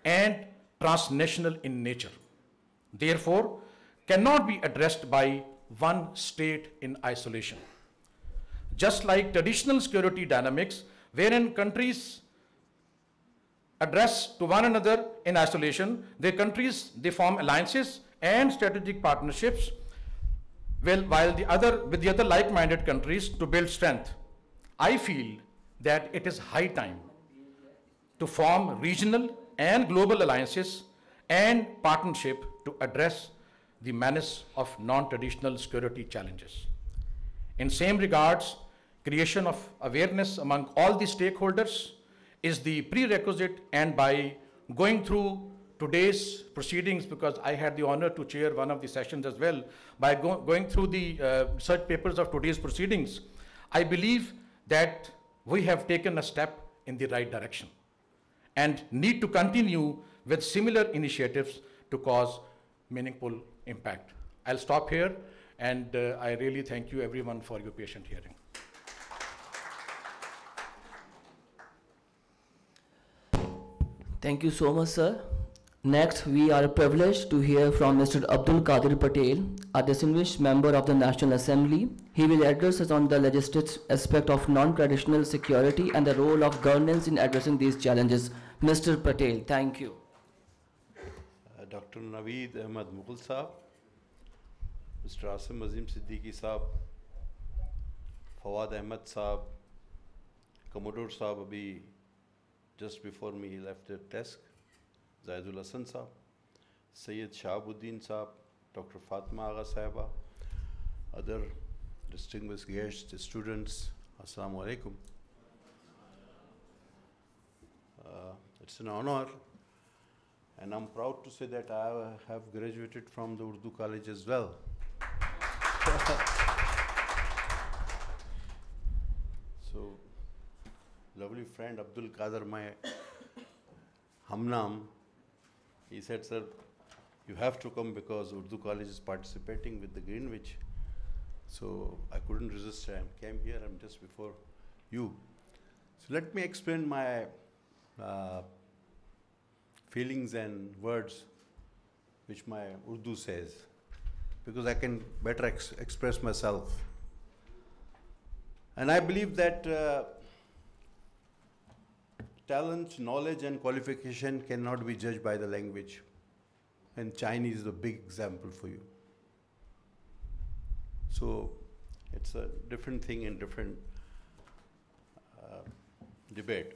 Speaker 6: and transnational in nature, therefore cannot be addressed by one state in isolation. Just like traditional security dynamics, wherein countries address to one another in isolation, they form alliances and strategic partnerships with the other like-minded countries to build strength. I feel that it is high time to form regional and global alliances and partnership to address the menace of non-traditional security challenges. In same regards, creation of awareness among all the stakeholders is the prerequisite, and by going through today's proceedings, because I had the honor to chair one of the sessions as well, by going through the research papers of today's proceedings, I believe that we have taken a step in the right direction and need to continue with similar initiatives to cause meaningful impact. I'll stop here, and I really thank you everyone for your patient hearing.
Speaker 1: Thank you so much, sir. Next, we are privileged to hear from Mr. Abdul Qadir Patel, a distinguished member of the National Assembly. He will address us on the legislative aspect of non-traditional security and the role of governance in addressing these challenges. Mr. Patel, thank you.
Speaker 7: Dr. Naveed Ahmed Mughal Saab, Mr. Asim Azim Siddiqui Saab, Fawad Ahmed Saab, Commodore Saab abhi just before me he left the desk, Zaidul Hasan Saab, Sayyid Shahabuddin Saab, Dr. Fatima Agha Sahiba, other distinguished guests, students, Assalamu alaikum. It's an honor, and I'm proud to say that I have graduated from the Urdu College as well. So, lovely friend Abdul Qadir, my Hamnam, he said, sir, you have to come because Urdu College is participating with the Greenwich. So I couldn't resist. I came here, I'm just before you. So let me explain my feelings and words which my Urdu says, because I can better express myself. And I believe that talent, knowledge and qualification cannot be judged by the language. And Chinese is a big example for you. So it's a different thing in different debate.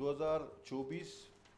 Speaker 7: 2024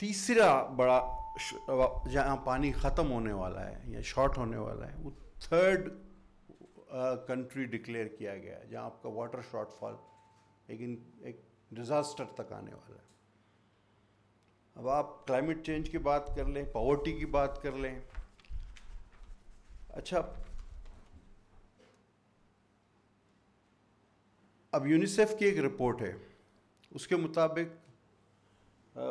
Speaker 7: تیسرا بڑا جہاں پانی ختم ہونے والا ہے یا short ہونے والا ہے وہ تھرڈ کنٹری ڈکلیئر کیا گیا ہے جہاں آپ کا واٹر شارٹ فال ایک ڈیزاسٹر تک آنے والا ہے. اب آپ کلائمیٹ چینج کی بات کر لیں, پاورٹی کی بات کر لیں. اچھا, اب یونیسیف کی ایک رپورٹ ہے, اس کے مطابق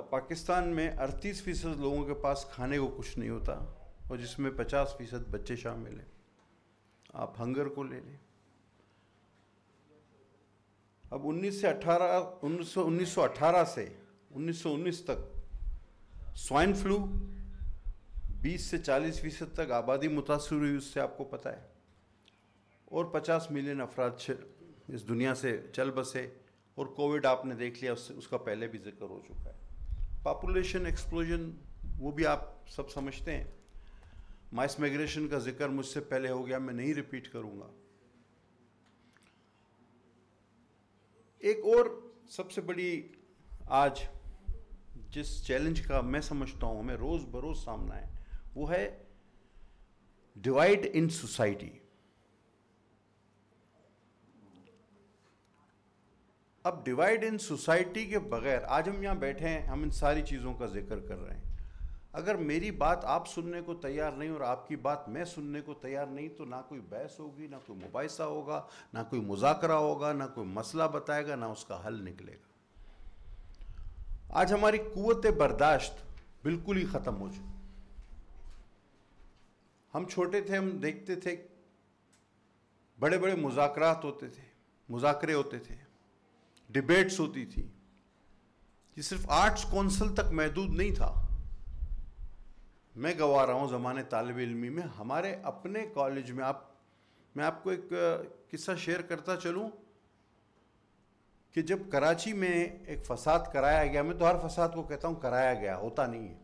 Speaker 7: پاکستان میں 38% لوگوں کے پاس کھانے کو کچھ نہیں ہوتا, اور جس میں 50% بچے شامل ہیں. آپ ہنگر کو لے لیں. اب 1918 سے 1919 تک سوائن فلو 20 سے 40% تک آبادی متاثر ہوئی, اس سے آپ کو پتہ ہے, اور 50 ملین افراد اس دنیا سے چل بسے, اور کووڈ آپ نے دیکھ لیا, اس کا پہلے بھی ذکر ہو چکا ہے. پاپولیشن ایکسپلوژن وہ بھی آپ سب سمجھتے ہیں. مائس مائگریشن کا ذکر مجھ سے پہلے ہو گیا, میں نہیں ریپیٹ کروں گا. ایک اور سب سے بڑی آج جس چیلنج کا میں سمجھتا ہوں ہمیں روز بروز سامنا ہے, وہ ہے ڈیوائڈ ان سوسائٹی. اب ڈیوائڈ ان سوسائٹی کے بغیر آج ہم یہاں بیٹھے ہیں, ہم ان ساری چیزوں کا ذکر کر رہے ہیں. اگر میری بات آپ سننے کو تیار نہیں اور آپ کی بات میں سننے کو تیار نہیں, تو نہ کوئی بحث ہوگی, نہ کوئی مباحثہ ہوگا, نہ کوئی مذاکرہ ہوگا, نہ کوئی مسئلہ بتائے گا, نہ اس کا حل نکلے گا. آج ہماری قوت برداشت بالکل ہی ختم ہو چکی. ہم چھوٹے تھے, ہم دیکھتے تھے بڑے بڑے مذاکرات ہوتے تھے, مذاکرے ہوتے تھے, ڈیبیٹس ہوتی تھی. یہ صرف آرٹس کونسل تک محدود نہیں تھا. میں گوا رہا ہوں زمانے طالب علمی میں, ہمارے اپنے کالج میں میں آپ کو ایک قصہ شیئر کرتا چلوں کہ جب کراچی میں ایک فساد کرایا گیا, میں تو ہر فساد کو کہتا ہوں کرایا گیا, ہوتا نہیں ہے,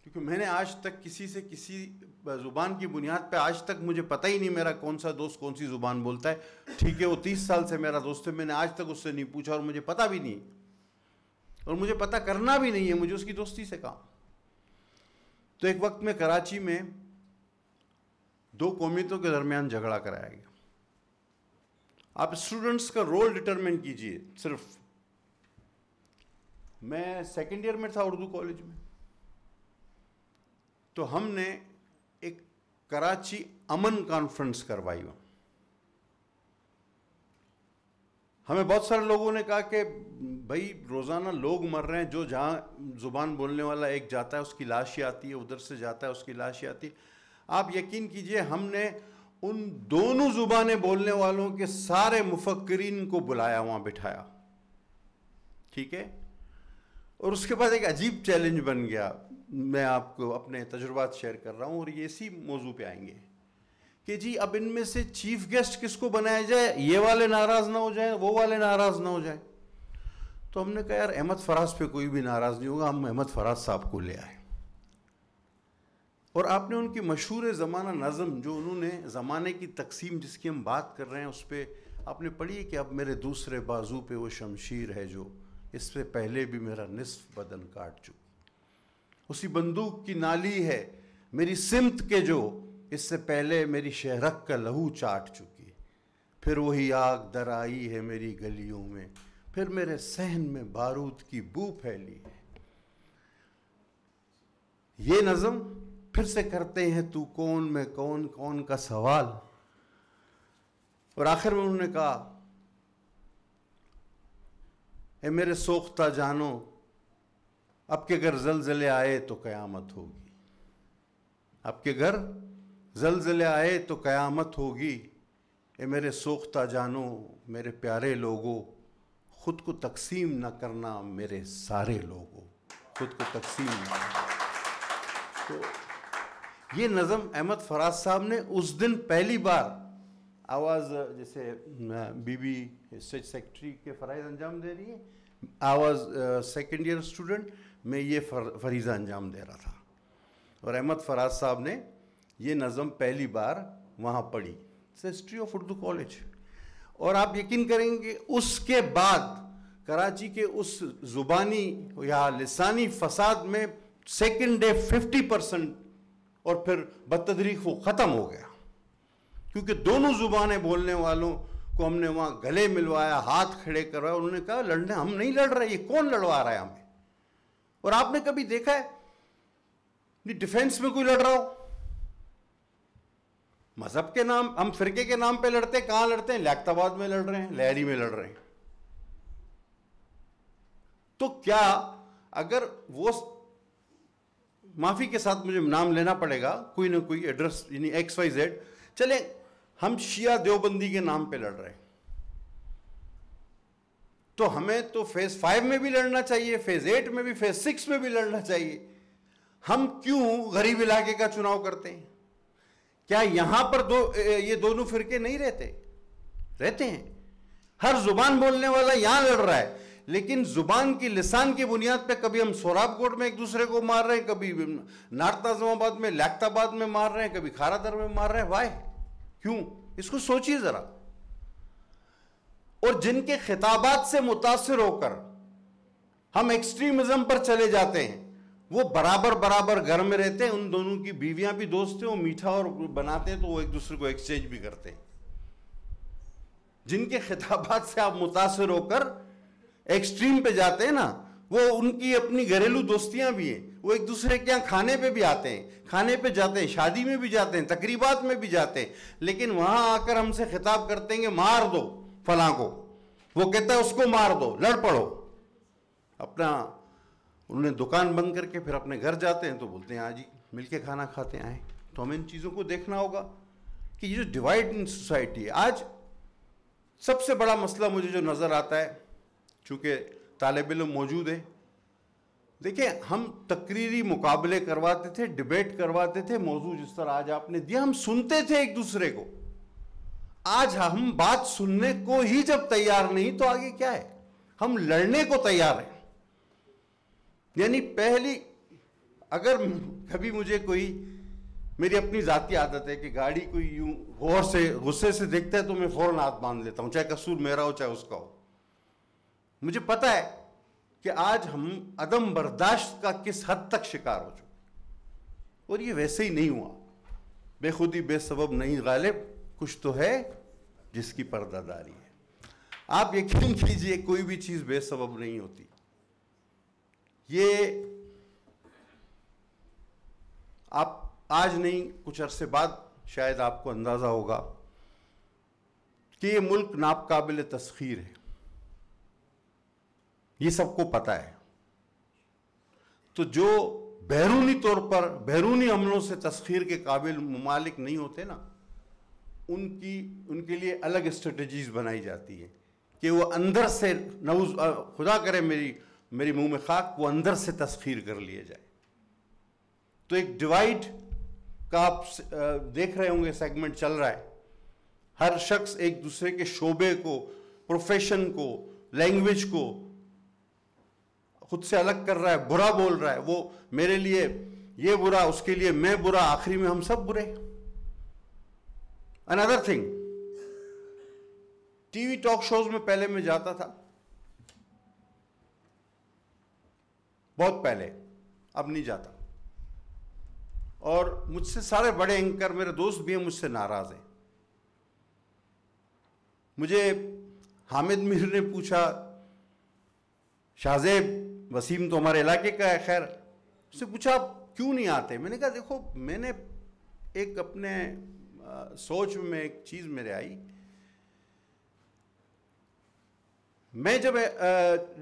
Speaker 7: کیونکہ میں نے آج تک کسی سے کسی زبان کی بنیاد پہ آج تک مجھے پتہ ہی نہیں میرا کون سا دوست کون سی زبان بولتا ہے. ٹھیک ہے, وہ 30 سال سے میرا دوست ہے, میں نے آج تک اس سے نہیں پوچھا, اور مجھے پتہ بھی نہیں, اور مجھے پتہ کرنا بھی نہیں ہے, مجھے اس کی دوستی سے کام. تو ایک وقت میں کراچی میں 2 قومیتوں کے درمیان جھگڑا کرایا گیا. آپ اسٹوڈنٹس کا رول ڈٹرمن کیجئے. صرف میں سیکنڈ ایئر میں تھا اردو کالج میں, تو ہم نے ایک کراچی امن کانفرنس کروائی. ہمیں بہت سارے لوگوں نے کہا کہ بھائی روزانہ لوگ مر رہے ہیں, جو جہاں زبان بولنے والا ایک جاتا ہے اس کی لاش ہی آتی ہے, ادھر سے جاتا ہے اس کی لاش ہی آتی ہے. آپ یقین کیجئے ہم نے ان دونوں زبانیں بولنے والوں کے سارے مفکرین کو بلایا, وہاں بٹھایا, ٹھیک ہے. اور اس کے بعد ایک عجیب چیلنج بن گیا. میں آپ کو اپنے تجربات شیئر کر رہا ہوں, اور یہ اسی موضوع پہ آئیں گے کہ جی اب ان میں سے چیف گیسٹ کس کو بنایا جائے, یہ والے ناراض نہ ہو جائیں, وہ والے ناراض نہ ہو جائیں. تو ہم نے کہا یار احمد فراز پہ کوئی بھی ناراض نہیں ہوگا, ہم احمد فراز صاحب کو لے آئے. اور آپ نے ان کی مشہور زمانہ نظم, جو انہوں نے زمانے کی تقسیم جس کی ہم بات کر رہے ہیں, اس پہ آپ نے پڑھی کہ اب میرے دوسرے بازو پہ وہ شمشیر ہے جو اس سے پہلے بھی میرا نصف بدن کاٹ چکی, اسی بندوق کی نالی ہے میری سمت کے جو اس سے پہلے میری شہرک کا لہو چاٹ چکی, پھر وہی آگ در آئی ہے میری گلیوں میں, پھر میرے صحن میں بارود کی بو پھیلی ہے. یہ نظم پھر سے کرتے ہیں تو کون میں کون, کون کا سوال. اور آخر میں انہوں نے کہا اے میرے سوختہ جانو, اب کے گھر زلزلے آئے تو قیامت ہوگی, اب کے گھر زلزلے آئے تو قیامت ہوگی. اے میرے سوختہ جانو, میرے پیارے لوگوں, خود کو تقسیم نہ کرنا میرے سارے لوگوں, خود کو تقسیم نہ کرنا. تو یہ نظم احمد فراز صاحب نے اس دن پہلی بار آواز, جیسے بی بی اسٹیٹ سیکرٹری کے فرائض انجام دے رہی ہے, آواز سیکنڈ ایئر اسٹوڈنٹ, میں یہ فریضہ انجام دے رہا تھا, اور احمد فراز صاحب نے یہ نظم پہلی بار وہاں پڑھی. History of Urdu college. اور آپ یقین کریں گے اس کے بعد کراچی کے اس زبانی یا لسانی فساد میں سیکنڈ ڈے 50% اور پھر بتدریج وہ ختم ہو گیا، کیونکہ دونوں زبانیں بولنے والوں کو ہم نے وہاں گلے ملوایا، ہاتھ کھڑے کروایا. انہوں نے کہا لڑنے ہم نہیں لڑ رہے، یہ کون لڑوا رہا ہے ہمیں؟ اور آپ نے کبھی دیکھا ہے ڈیفینس میں کوئی لڑ رہا ہو؟ مذہب کے نام، ہم فرقے کے نام پہ لڑتے ہیں. کہاں لڑتے ہیں؟ لیاقت آباد میں لڑ رہے ہیں، لہری میں لڑ رہے ہیں. تو کیا اگر وہ، معافی کے ساتھ مجھے نام لینا پڑے گا، کوئی نہ کوئی ایڈریس یعنی XYZ، چلیں ہم شیعہ دیوبندی کے نام پہ لڑ رہے ہیں، تو ہمیں تو فیز 5 میں بھی لڑنا چاہیے، فیز 8 میں بھی، فیز 6 میں بھی لڑنا چاہیے. ہم کیوں غریب علاقے کا چناؤ کرتے ہیں؟ کیا یہاں پر یہ دونوں فرقے نہیں رہتے ہیں؟ ہر زبان بولنے والا یہاں لڑ رہا ہے، لیکن زبان کی لسان کی بنیاد پہ کبھی ہم سوراب کوٹ میں ایک دوسرے کو مار رہے ہیں، کبھی نارتھ اعظم آباد میں، لیاقت آباد میں مار رہے ہیں، کبھی کھارا در میں مار رہے ہیں. وائے؟ کیوں؟ اس کو سوچیے ذرا. اور جن کے خطابات سے متاثر ہو کر ہم ایکسٹریمزم پر چلے جاتے ہیں، وہ برابر گھر میں رہتے ہیں، ان دونوں کی بیویاں بھی دوست ہیں، وہ میٹھا اور بناتے ہیں تو وہ ایک دوسرے کو ایکسچینج بھی کرتے ہیں. جن کے خطابات سے آپ متاثر ہو کر ایکسٹریم پہ جاتے ہیں نا، وہ ان کی اپنی گھریلو دوستیاں بھی ہیں، وہ ایک دوسرے کے یہاں کھانے پہ بھی آتے ہیں، کھانے پہ جاتے ہیں، شادی میں بھی جاتے ہیں، تقریبات میں بھی جاتے ہیں، لیکن وہاں آ کر ہم سے خطاب کرتے ہیں کہ مار دو فلاں کو، وہ کہتا ہے اس کو مار دو، لڑ پڑو. اپنا انہوں نے دکان بند کر کے پھر اپنے گھر جاتے ہیں تو بولتے ہیں ہاں جی مل کے کھانا کھاتے آئیں. تو ہمیں ان چیزوں کو دیکھنا ہوگا کہ یہ جو ڈیوائڈ ان سوسائٹی ہے. آج سب سے بڑا مسئلہ مجھے جو نظر آتا ہے، چونکہ طالب علم موجود ہے، دیکھیں ہم تقریری مقابلے کرواتے تھے، ڈیبیٹ کرواتے تھے، موضوع جس طرح آج آپ نے دیا، ہم سنتے تھے ایک دوسرے کو. آج ہم بات سننے کو ہی جب تیار نہیں تو آگے کیا ہے؟ ہم لڑنے کو تیار ہیں. یعنی پہلی، اگر کبھی مجھے کوئی، میری اپنی ذاتی عادت ہے کہ گاڑی کوئی یوں غور سے غصے سے دیکھتا ہے تو میں فوراً ہاتھ باندھ لیتا ہوں، چاہے قصور میرا ہو چاہے اس کا ہو. مجھے پتہ ہے کہ آج ہم عدم برداشت کا کس حد تک شکار ہو چکے، اور یہ ویسے ہی نہیں ہوا. بے خودی بے سبب نہیں غالب، کچھ تو ہے جس کی پردہ داری ہے. آپ یقین کیجئے کوئی بھی چیز بے سبب نہیں ہوتی. یہ آپ آج نہیں، کچھ عرصے بعد شاید آپ کو اندازہ ہوگا کہ یہ ملک ناقابل تسخیر ہے، یہ سب کو پتہ ہے. تو جو بیرونی طور پر بیرونی عملوں سے تسخیر کے قابل ممالک نہیں ہوتے نا، ان کے لیے الگ اسٹریٹجیز بنائی جاتی ہیں کہ وہ اندر سے، خدا کرے میری منہ میں خاک، وہ اندر سے تسخیر کر لیے جائے. تو ایک ڈیوائڈ کا آپ دیکھ رہے ہوں گے، سیگمنٹ چل رہا ہے. ہر شخص ایک دوسرے کے شعبے کو، پروفیشن کو، لینگویج کو خود سے الگ کر رہا ہے، برا بول رہا ہے. وہ میرے لیے یہ برا، اس کے لیے میں برا، آخری میں ہم سب برے. another thing، T V talk shows میں پہلے میں جاتا تھا، بہت پہلے، اب نہیں جاتا. اور مجھ سے سارے بڑے اینکر، میرے دوست بھی ہیں، مجھ سے ناراض ہیں. مجھے حامد میر نے پوچھا، شاہزیب وسیم تو ہمارے علاقے کا ہے، خیر، اس سے پوچھا آپ کیوں نہیں آتے؟ میں نے کہا دیکھو، میں نے ایک اپنے سوچ میں ایک چیز میرے آئی، میں جب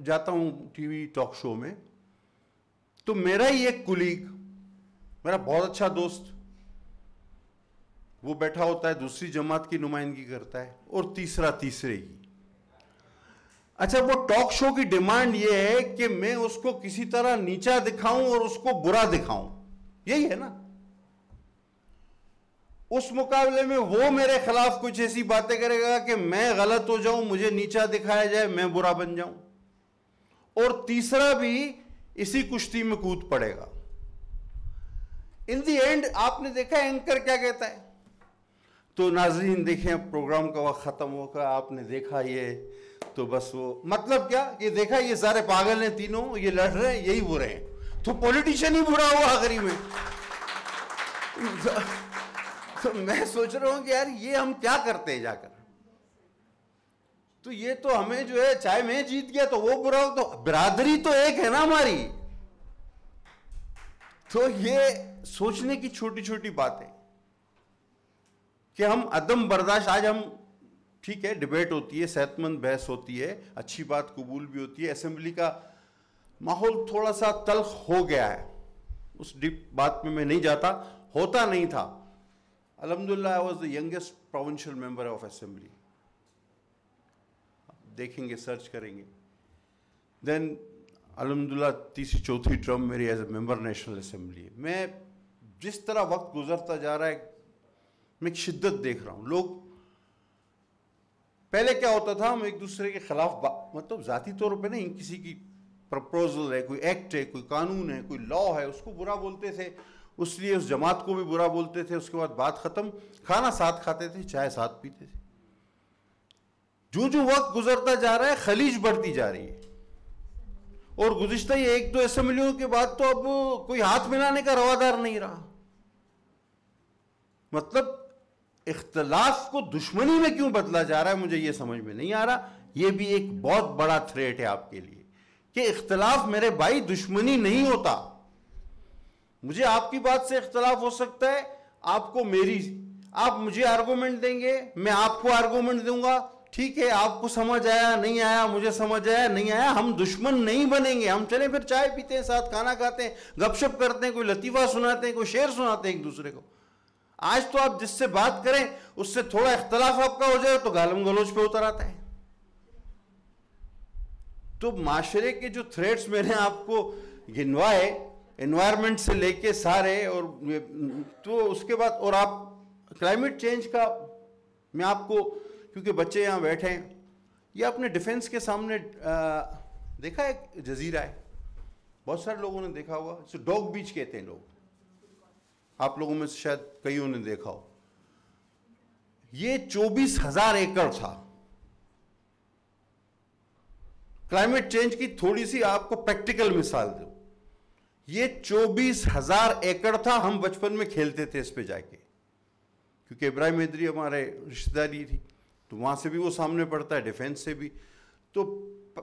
Speaker 7: جاتا ہوں ٹی وی ٹاک شو میں تو میرا ہی ایک کولیگ، میرا بہت اچھا دوست، وہ بیٹھا ہوتا ہے، دوسری جماعت کی نمائندگی کرتا ہے، اور تیسرا تیسرے کی. اچھا، وہ ٹاک شو کی ڈیمانڈ یہ ہے کہ میں اس کو کسی طرح نیچا دکھاؤں اور اس کو برا دکھاؤں، یہی ہے نا. اس مقابلے میں وہ میرے خلاف کچھ ایسی باتیں کرے گا کہ میں غلط ہو جاؤں، مجھے نیچا دکھایا جائے، میں برا بن جاؤں، اور تیسرا بھی اسی کشتی میں کود پڑے گا. ان دی اینڈ آپ نے دیکھا اینکر کیا کہتا ہے. تو ناظرین دیکھیں، اب پروگرام کا وقت ختم ہو گیا، آپ نے دیکھا یہ تو بس وہ مطلب کیا کہ دیکھا یہ سارے پاگل ہیں تینوں, یہ لڑ رہے ہیں, یہی برے ہیں, تو پولیٹیشین ہی برا ہوا آخری میں. تو میں سوچ رہا ہوں کہ یار یہ ہم کیا کرتے ہیں جا کر. تو یہ تو ہمیں جو ہے, چاہے میں جیت گیا تو وہ برا ہو, تو برادری تو ایک ہے نا ہماری. تو یہ سوچنے کی چھوٹی چھوٹی باتیں کہ ہم عدم برداشت, آج ہم ٹھیک ہے ڈیبیٹ ہوتی ہے, صحت مند بحث ہوتی ہے, اچھی بات قبول بھی ہوتی ہے, اسمبلی کا ماحول تھوڑا سا تلخ ہو گیا ہے, اس ڈیپ بات میں نہیں جاتا, ہوتا نہیں تھا. الحمدللہ I was the youngest provincial member of assembly. دیکھیں گے, سرچ کریں گے. دین الحمدللہ تیسری چوتھی ٹرم میری as a member national assembly ہے. میں جس طرح وقت گزرتا جا رہا ہے میں ایک شدت دیکھ رہا ہوں. لوگ پہلے کیا ہوتا تھا, ہم ایک دوسرے کے خلاف مطلب ذاتی طور پہ نہیں, کسی کی پرپوزل ہے, کوئی ایکٹ ہے, کوئی قانون ہے, کوئی لا ہے, اس کو برا بولتے تھے, اس لیے اس جماعت کو بھی برا بولتے تھے, اس کے بعد بات ختم, کھانا ساتھ کھاتے تھے, چائے ساتھ پیتے تھے. جو جو وقت گزرتا جا رہا ہے خلیج بڑھتی جا رہی ہے, اور گزشتہ یہ ایک دو اسمبلیوں کے بعد تو اب کوئی ہاتھ ملانے کا روادار نہیں رہا. مطلب اختلاف کو دشمنی میں کیوں بدلا جا رہا ہے مجھے یہ سمجھ میں نہیں آ رہا. یہ بھی ایک بہت بڑا تھریٹ ہے آپ کے لیے کہ اختلاف میرے بھائی دشمنی نہیں ہوتا. مجھے آپ کی بات سے اختلاف ہو سکتا ہے, آپ کو میری, آپ مجھے آرگومنٹ دیں گے, میں آپ کو آرگومنٹ دوں گا, ٹھیک ہے, آپ کو سمجھ آیا نہیں آیا, مجھے سمجھ آیا نہیں آیا, ہم دشمن نہیں بنیں گے. ہم چلیں پھر چائے پیتے ہیں, ساتھ کھانا کھاتے ہیں, گپ شپ کرتے ہیں, کوئی لطیفہ سناتے ہیں, کوئی شعر سناتے ہیں ایک دوسرے کو. آج تو آپ جس سے بات کریں اس سے تھوڑا اختلاف آپ کا ہو جائے تو گالم گلوچ پہ اتر آتا ہے. تو معاشرے کے جو تھریٹس میں نے آپ کو گنوائے, انوائرمنٹ سے لے کے سارے, اور تو اس کے بعد, اور آپ کلائمیٹ چینج کا, میں آپ کو, کیونکہ بچے یہاں بیٹھے ہیں, یہ اپنے ڈیفنس کے سامنے دیکھا ایک جزیرہ ہے, بہت سارے لوگوں نے دیکھا ہوگا, اسے ڈاگ بیچ کہتے ہیں لوگ, آپ لوگوں میں سے شاید کئیوں نے دیکھا ہو. یہ 24,000 ایکڑ تھا. کلائمیٹ چینج کی تھوڑی سی آپ کو پریکٹیکل مثال دوں, یہ 24,000 ایکڑ تھا. ہم بچپن میں کھیلتے تھے اس پہ جا کے, کیونکہ ابراہیم حیدری ہمارے رشتہ داری تھی, تو وہاں سے بھی وہ سامنے پڑتا ہے, ڈیفینس سے بھی. تو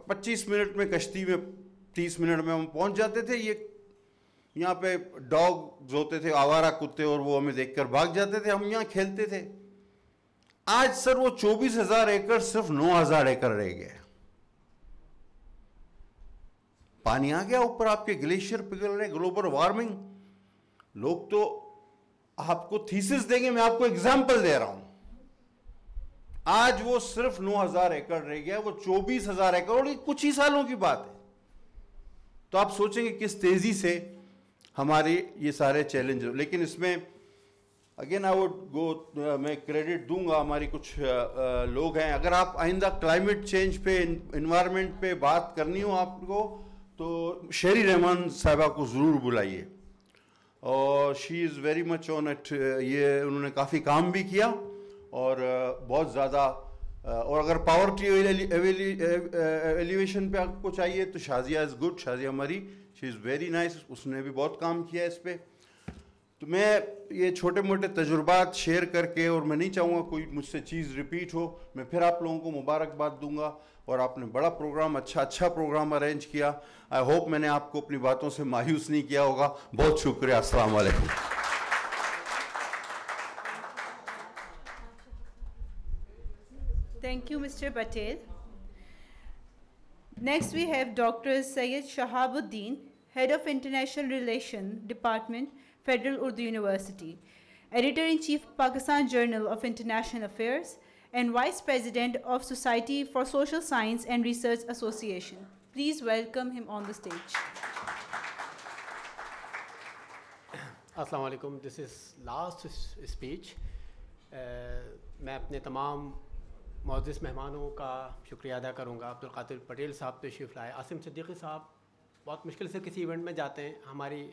Speaker 7: 25 منٹ میں کشتی میں, 30 منٹ میں ہم پہنچ جاتے تھے. یہ یہاں پہ ڈاگ ہوتے تھے, آوارہ کتے, اور وہ ہمیں دیکھ کر بھاگ جاتے تھے, ہم یہاں کھیلتے تھے. آج سر وہ 24,000 ایکڑ صرف 9,000 ایکڑ رہ گئے. پانی آ گیا اوپر, آپ کے گلیشیئر پگھل رہے, گلوبل وارمنگ. لوگ تو آپ کو تھیسس دیں گے, میں آپ کو اگزامپل دے رہا ہوں. آج وہ صرف 9,000 ایکڑ رہ گیا, وہ 24,000 ایکڑ, اور یہ کچھ ہی سالوں کی بات ہے. تو آپ سوچیں گے کس تیزی سے ہمارے یہ سارے چیلنج. لیکن اس میں اگین آئی وڈ گو, میں کریڈٹ دوں گا, ہماری کچھ لوگ ہیں, اگر آپ آئندہ کلائمیٹ چینج پہ, انوائرمنٹ پہ بات کرنی ہو آپ کو, تو شہری رحمان صاحبہ کو ضرور بلائیے, اور شی is very much on it. یہ انہوں نے کافی کام بھی کیا, اور بہت زیادہ. اور اگر پاورٹی ایلیویشن پہ آپ کو چاہیے تو Shazia is good, Shazia Marri, she is very nice, اس نے بھی بہت کام کیا اس پہ. تو میں یہ چھوٹے موٹے تجربات شیئر کر کے, اور میں نہیں چاہوں گا کوئی مجھ سے چیز ریپیٹ ہو, میں پھر آپ لوگوں کو مبارکباد دوں گا. اور آپ نے بڑا پروگرام, اچھا پروگرام ارینج کیا. آئی ہوپ میں نے آپ کو اپنی باتوں سے مایوس نہیں کیا ہوگا. بہت شکریہ, السلام علیکم.
Speaker 3: Thank you, Mr. Patel. Next, we have Dr. Syed Shahabuddin, Head of International Relations Department, Federal Urdu University, Editor-in-Chief, Pakistan Journal of International Affairs, and Vice President of Society for Social Science and Research Association. Please welcome him on the stage.
Speaker 8: السلام علیکم. دس از last speech. میں اپنے تمام معزز مہمانوں کا شکریہ ادا کروں گا. عبدالقادر پٹیل صاحب تشریف لائے, عاصم صدیقی صاحب بہت مشکل سے کسی ایونٹ میں جاتے ہیں, ہماری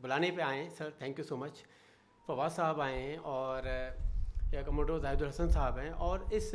Speaker 8: بلانے پہ آئے ہیں, سر تھینک یو سو مچ. فواز صاحب آئے ہیں, اور کموڈر زاہد الحسن صاحب ہیں, اور اس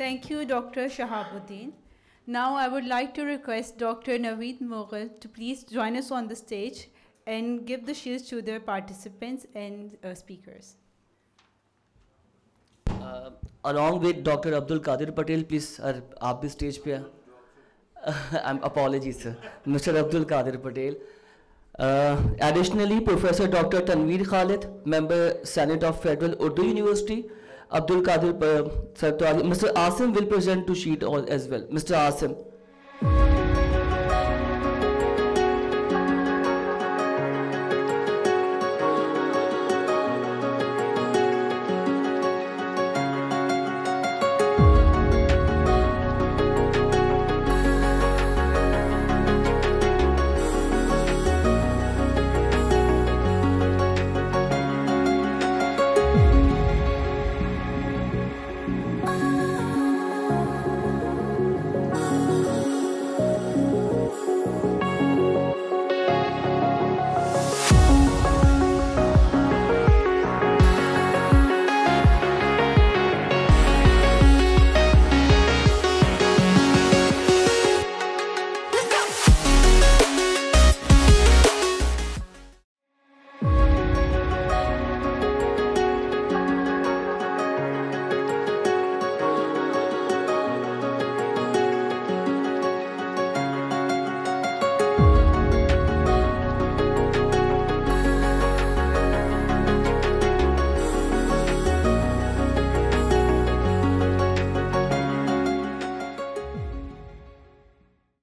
Speaker 3: Thank you, Dr. Shahabuddin. Now I would like to request Dr. Naveed Mughal to please join us on the stage and give the shields to their participants and speakers.
Speaker 1: Along with Dr. Abdul Qadir Patel, please, aap bhi stage pe apologies, sir. Mr. Abdul Qadir Patel. Additionally, Professor Dr. Tanveer Khalid, Member Senate of Federal Urdu University, Abdul Qadir, Mr. Asim will present to sheet as well. Mr. Asim.